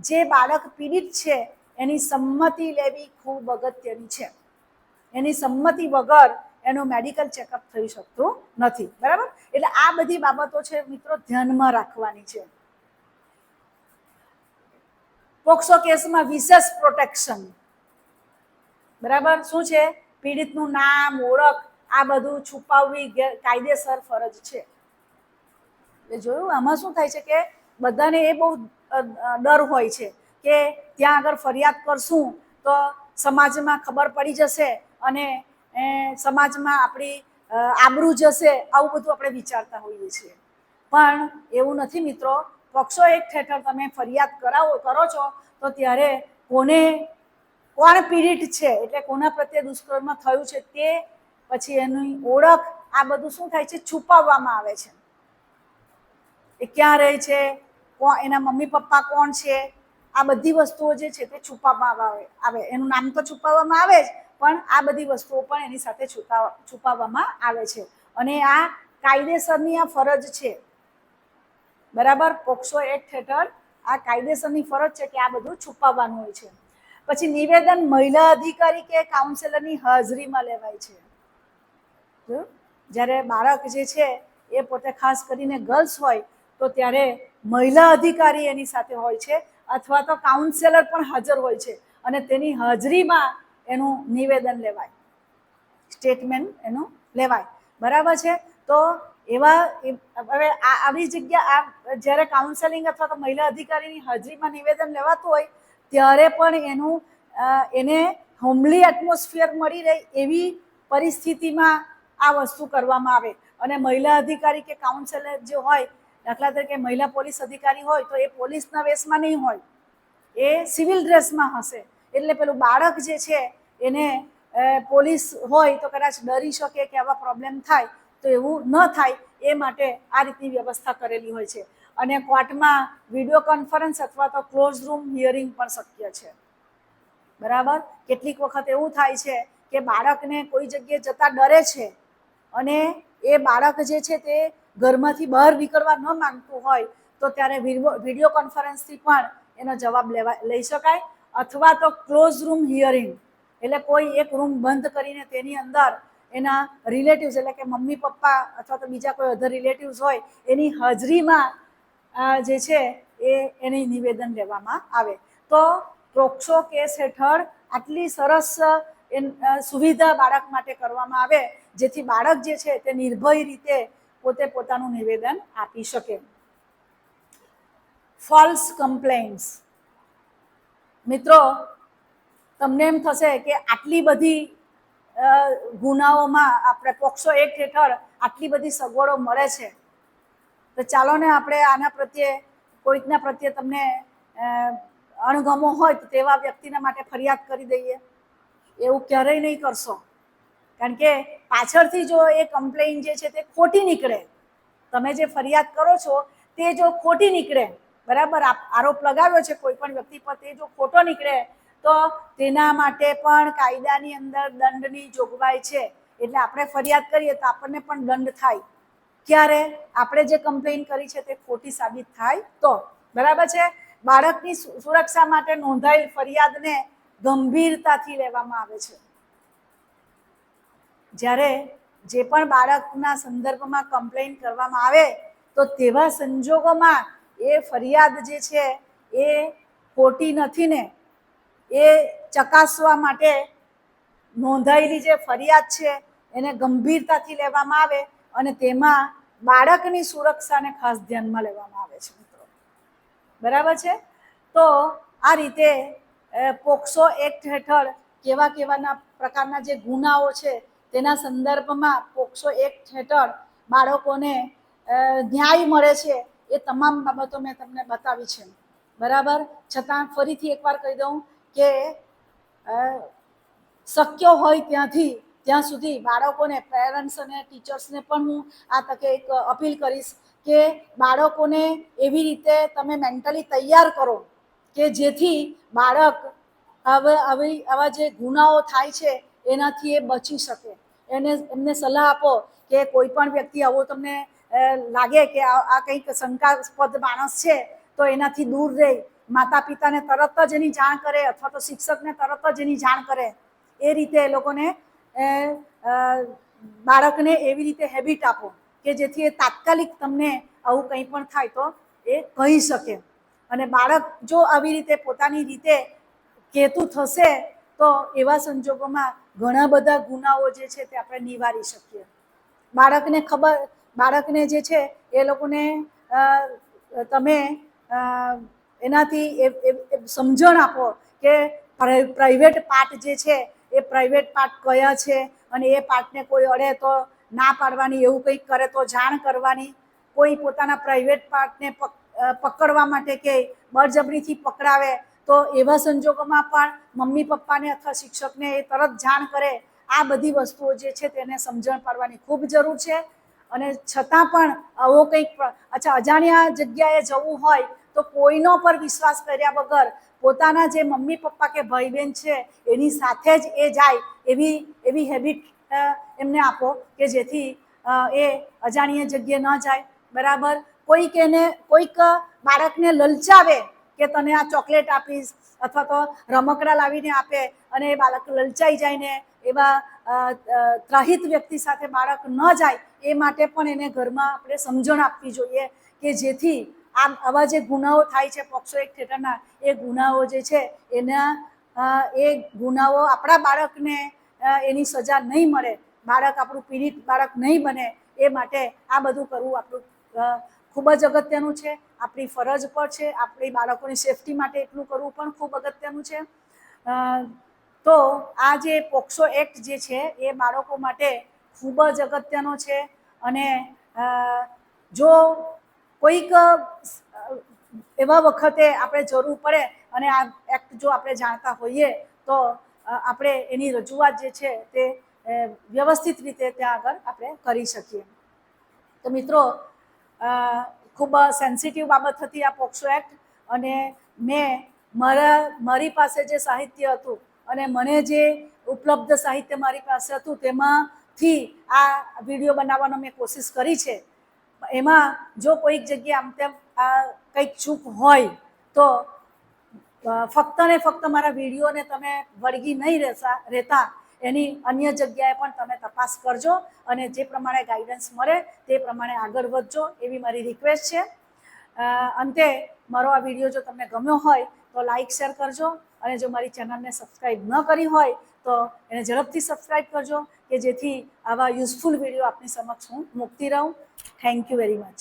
જે બાળક પીડિત છે એની સંમતિ લેવી ખૂબ અગત્યની છે. એની સંમતિ વગર એનું મેડિકલ ચેકઅપ થઈ શકતું નથી, બરાબર. એટલે આ બધી બાબતો છે મિત્રો ધ્યાનમાં રાખવાની છે. પોક્સો કેસમાં વિશેષ પ્રોટેક્શન, બરાબર. શું છે? પીડિતનું નામ, ઓળખ, આ બધું છુપાવવી કાયદેસર ફરજ છે. એટલે જોયું, આમાં શું થાય છે કે બધાને એ બહુ ડર હોય છે કે ત્યાં આગળ ફરિયાદ કરશું તો સમાજમાં ખબર પડી જશે અને સમાજમાં આપણી આબરૂ જશે, આવું બધું આપણે વિચારતા હોઈએ છીએ. પણ એવું નથી મિત્રો. પોક્સો એક્ટ હેઠળ તમે ફરિયાદ કરો છો તો ત્યારે કોણ પીડિત છે, એટલે કોના પ્રત્યે દુષ્કર્મ થયું છે તે, પછી એની ઓળખ, આ બધું શું થાય છે? છુપાવવામાં આવે છે. એ ક્યાં રહે છે, એના મમ્મી પપ્પા કોણ છે, આ બધી વસ્તુઓ જે છે તે છુપાવવામાં આવે. એનું નામ તો છુપાવવામાં આવે જ, પણ આ બધી વસ્તુઓ પણ એની સાથે છુપાવવામાં આવે છે. અને આ કાયદેસરની આ ફરજ છે, બરાબર. પોક્સો એક્ટ હેઠળ આ કાયદેસરની ફરજ છે કે આ બધું છુપાવવાનું હોય છે. પછી નિવેદન મહિલા અધિકારી કે કાઉન્સેલરની હાજરીમાં લેવાય છે. જ્યારે બાળક જે છે એ પોતે ખાસ કરીને ગર્લ્સ હોય તો ત્યારે મહિલા અધિકારી એની સાથે હોય છે, અથવા તો કાઉન્સેલર પણ હાજર હોય છે, અને તેની હાજરીમાં એનું નિવેદન લેવાય, સ્ટેટમેન્ટ એનું લેવાય, બરાબર છે. તો એવા હવે આવી જગ્યા જ્યારે કાઉન્સેલિંગ અથવા તો મહિલા અધિકારીની હાજરીમાં નિવેદન લેવાતું હોય ત્યારે પણ એને હોમલી એટમોસ્ફિયર મળી રહે એવી પરિસ્થિતિમાં આ વસ્તુ કરવામાં આવે. અને મહિલા અધિકારી કે કાઉન્સેલર જે હોય, દાખલા તરીકે મહિલા પોલીસ અધિકારી હોય તો એ પોલીસના વેશમાં નહીં હોય, એ સિવિલ ડ્રેસમાં હશે. એટલે પેલું બાળક જે છે એને પોલીસ હોય તો કદાચ ડરી શકે કે આવા પ્રોબ્લેમ થાય, તો એવું ન થાય એ માટે આ રીતની વ્યવસ્થા કરેલી હોય છે. અને કોર્ટમાં વિડીયો કોન્ફરન્સ અથવા તો ક્લોઝ રૂમ હિયરિંગ પણ શક્ય છે, બરાબર. કેટલીક વખત એવું થાય છે કે બાળકને કોઈ જગ્યાએ જતા ડરે છે અને એ બાળક જે છે તે ઘરમાંથી બહાર નીકળવા ન માંગતું હોય તો ત્યારે વિડીયો કોન્ફરન્સથી પણ એનો જવાબ લઈ શકાય, અથવા તો ક્લોઝ રૂમ હિયરિંગ, એટલે કોઈ એક રૂમ બંધ કરીને તેની અંદર એના રિલેટિવ્સ એટલે કે મમ્મી પપ્પા અથવા તો બીજા કોઈ અધર રિલેટિવ્સ હોય એની હાજરીમાં જે છે એની નિવેદન લેવામાં આવે. તો પોક્સો કેસ હેઠળ આટલી સરસ સુવિધા બાળક માટે કરવામાં આવે જેથી બાળક જે છે તે નિર્ભય રીતે પોતે પોતાનું નિવેદન આપી શકે. False complaints. મિત્રો, તમને એમ થશે કે આટલી બધી ગુનાઓમાં આપણે પોક્સો એક્ટ હેઠળ આટલી બધી સગવડો મળે છે, તો ચાલો ને આપણે આના પ્રત્યે કોઈકના પ્રત્યે તમને અણગમો હોય તો તેવા વ્યક્તિના માટે ફરિયાદ કરી દઈએ. એવું ક્યારેય નહીં કરશો, કારણ કે પાછળથી જો એ કમ્પ્લેઇન જે છે તે ખોટી નીકળે, તમે જે ફરિયાદ કરો છો તે જો ખોટી નીકળે, બરાબર, આરોપ લગાવ્યો છે કોઈ પણ વ્યક્તિ પર, તે જો ખોટો નીકળે તો તેના માટે પણ કાયદાની અંદર દંડની જોગવાઈ છે. એટલે આપણે ફરિયાદ કરીએ તો આપણને પણ દંડ થાય. ક્યારે? આપણે જે કમ્પ્લેઇન કરી છે તે ખોટી સાબિત થાય તો. બરાબર છે. બાળકની સુરક્ષા માટે નોંધાયેલ ફરિયાદને ગંભીરતાથી લેવામાં આવે છે. જ્યારે જે પણ બાળકના સંદર્ભમાં કમ્પ્લેઇન કરવામાં આવે તો તેવા સંજોગોમાં એ ફરિયાદ જે છે એ ખોટી નથી ને એ ચકાસવા માટે નોંધાયેલી જે ફરિયાદ છે એને ગંભીરતાથી લેવામાં આવે અને તેમાં બાળકની સુરક્ષાને ખાસ ધ્યાનમાં લેવામાં આવે છે. મિત્રો, બરાબર છે. તો આ રીતે પોક્સો એક્ટ હેઠળ કેવાના પ્રકારના જે ગુનાઓ છે તેના સંદર્ભમાં પોક્સો એક્ટ હેઠળ બાળકોને ન્યાય મળે છે એ તમામ બાબતો મેં તમને બતાવી છે. બરાબર. છતાં ફરીથી એકવાર કહી દઉં કે શક્ય હોય ત્યાં સુધી બાળકોને, પેરેન્ટ્સ અને ટીચર્સને પણ હું આ તકે એક અપીલ કરીશ કે બાળકોને એવી રીતે તમે મેન્ટલી તૈયાર કરો કે જેથી બાળક આવા જે ગુનાઓ થાય છે એનાથી એ બચી શકે. એમને સલાહ આપો કે કોઈ પણ વ્યક્તિ આવો તમને લાગે કે આ કંઈક શંકાસ્પદ માણસ છે તો એનાથી દૂર રહે. માતા પિતાને તરત જ એની જાણ કરે અથવા તો શિક્ષકને તરત જ એની જાણ કરે. એ રીતે એ લોકોને બાળકને એવી રીતે હેબિટ આપો કે જેથી એ તાત્કાલિક તમને આવું કંઈ પણ થાય તો એ કહી શકે. અને બાળક જો આવી રીતે પોતાની રીતે કહેતું થશે તો એવા સંજોગોમાં ઘણા બધા ગુનાઓ જે છે તે આપણે નિવારી શકીએ. બાળકને જે છે એ લોકોને તમે એનાથી સમજણ આપો કે પ્રાઇવેટ પાર્ટ જે છે એ પ્રાઇવેટ પાર્ટ કયા છે અને એ પાર્ટને કોઈ અડે તો ના પાડવાની, એવું કંઈક કરે તો જાણ કરવાની. કોઈ પોતાના પ્રાઇવેટ પાર્ટને પકડવા માટે કે બળજબરીથી પકડાવે તો એવા સંજોગોમાં પણ મમ્મી પપ્પાને અથવા શિક્ષકને એ તરત જાણ કરે. આ બધી વસ્તુઓ જે છે તેને સમજણ પાડવાની ખૂબ જરૂર છે. અને છતાં પણ આવો કંઈક અજાણ્યા જગ્યાએ જવું હોય તો કોઈનો પર વિશ્વાસ કર્યા વગર પોતાના જે મમ્મી પપ્પા કે ભાઈ બહેન છે એની સાથે જ એ જાય એવી હેબિટ એમને આપો કે જેથી એ અજાણ્યા જગ્યાએ ન જાય. બરાબર. કોઈક બાળકને લલચાવે કે તને આ ચોકલેટ આપીશ અથવા તો રમકડા લાવીને આપે અને એ બાળક લલચાઈ જાય ને એવા ત્રાહિત વ્યક્તિ સાથે બાળક ન જાય એ માટે પણ એને ઘરમાં આપણે સમજણ આપવી જોઈએ કે જેથી આવા જે ગુનાઓ થાય છે પોક્સો એક્ટ હેઠળના એ ગુનાઓ જે છે એ ગુનાઓ આપણા બાળકને એની સજા નહીં મળે, બાળક આપણું પીડિત બાળક નહીં બને એ માટે આ બધું કરવું આપણું ખૂબ જ અગત્યનું છે. આપણી ફરજ પર છે. આપણી બાળકોની સેફટી માટે એટલું કરવું પણ ખૂબ અગત્યનું છે. તો આ જે પોક્સો એક્ટ જે છે એ બાળકો માટે ખૂબ જ અગત્યનો છે. અને જો કોઈક એવા વખતે આપણે જરૂર પડે અને આ એક્ટ જો આપણે જાણતા હોઈએ તો આપણે એની રજૂઆત જે છે તે વ્યવસ્થિત રીતે ત્યાં આગળ આપણે કરી શકીએ. તો મિત્રો, ખૂબ સેન્સિટિવ બાબત હતી આ પોક્સો એક્ટ. અને મેં મારી પાસે જે સાહિત્ય હતું અને મને જે ઉપલબ્ધ સાહિત્ય મારી પાસે હતું તેમાંથી આ વિડીયો બનાવવાનો મેં કોશિશ કરી છે. એમાં જો કોઈક જગ્યાએ આમ તેમ આ કંઈક ચૂક હોય તો ફક્ત ને ફક્ત મારા વિડીયોને તમે વળગી નહીં રહેતા એની અન્ય જગ્યાએ પણ તમે તપાસ કરજો અને જે પ્રમાણે ગાઈડન્સ મળે તે પ્રમાણે આગળ વધજો એવી મારી રિક્વેસ્ટ છે. અંતે મારો આ વિડીયો જો તમને ગમ્યો હોય તો લાઈક શેર કરજો અને જો મારી ચેનલને સબસ્ક્રાઈબ ન કરી હોય તો એને ઝડપથી સબસ્ક્રાઈબ કરજો કે જેથી આવા યુઝફુલ વિડીયો આપની સમક્ષ હું મૂકતી રહું. Thank you very much.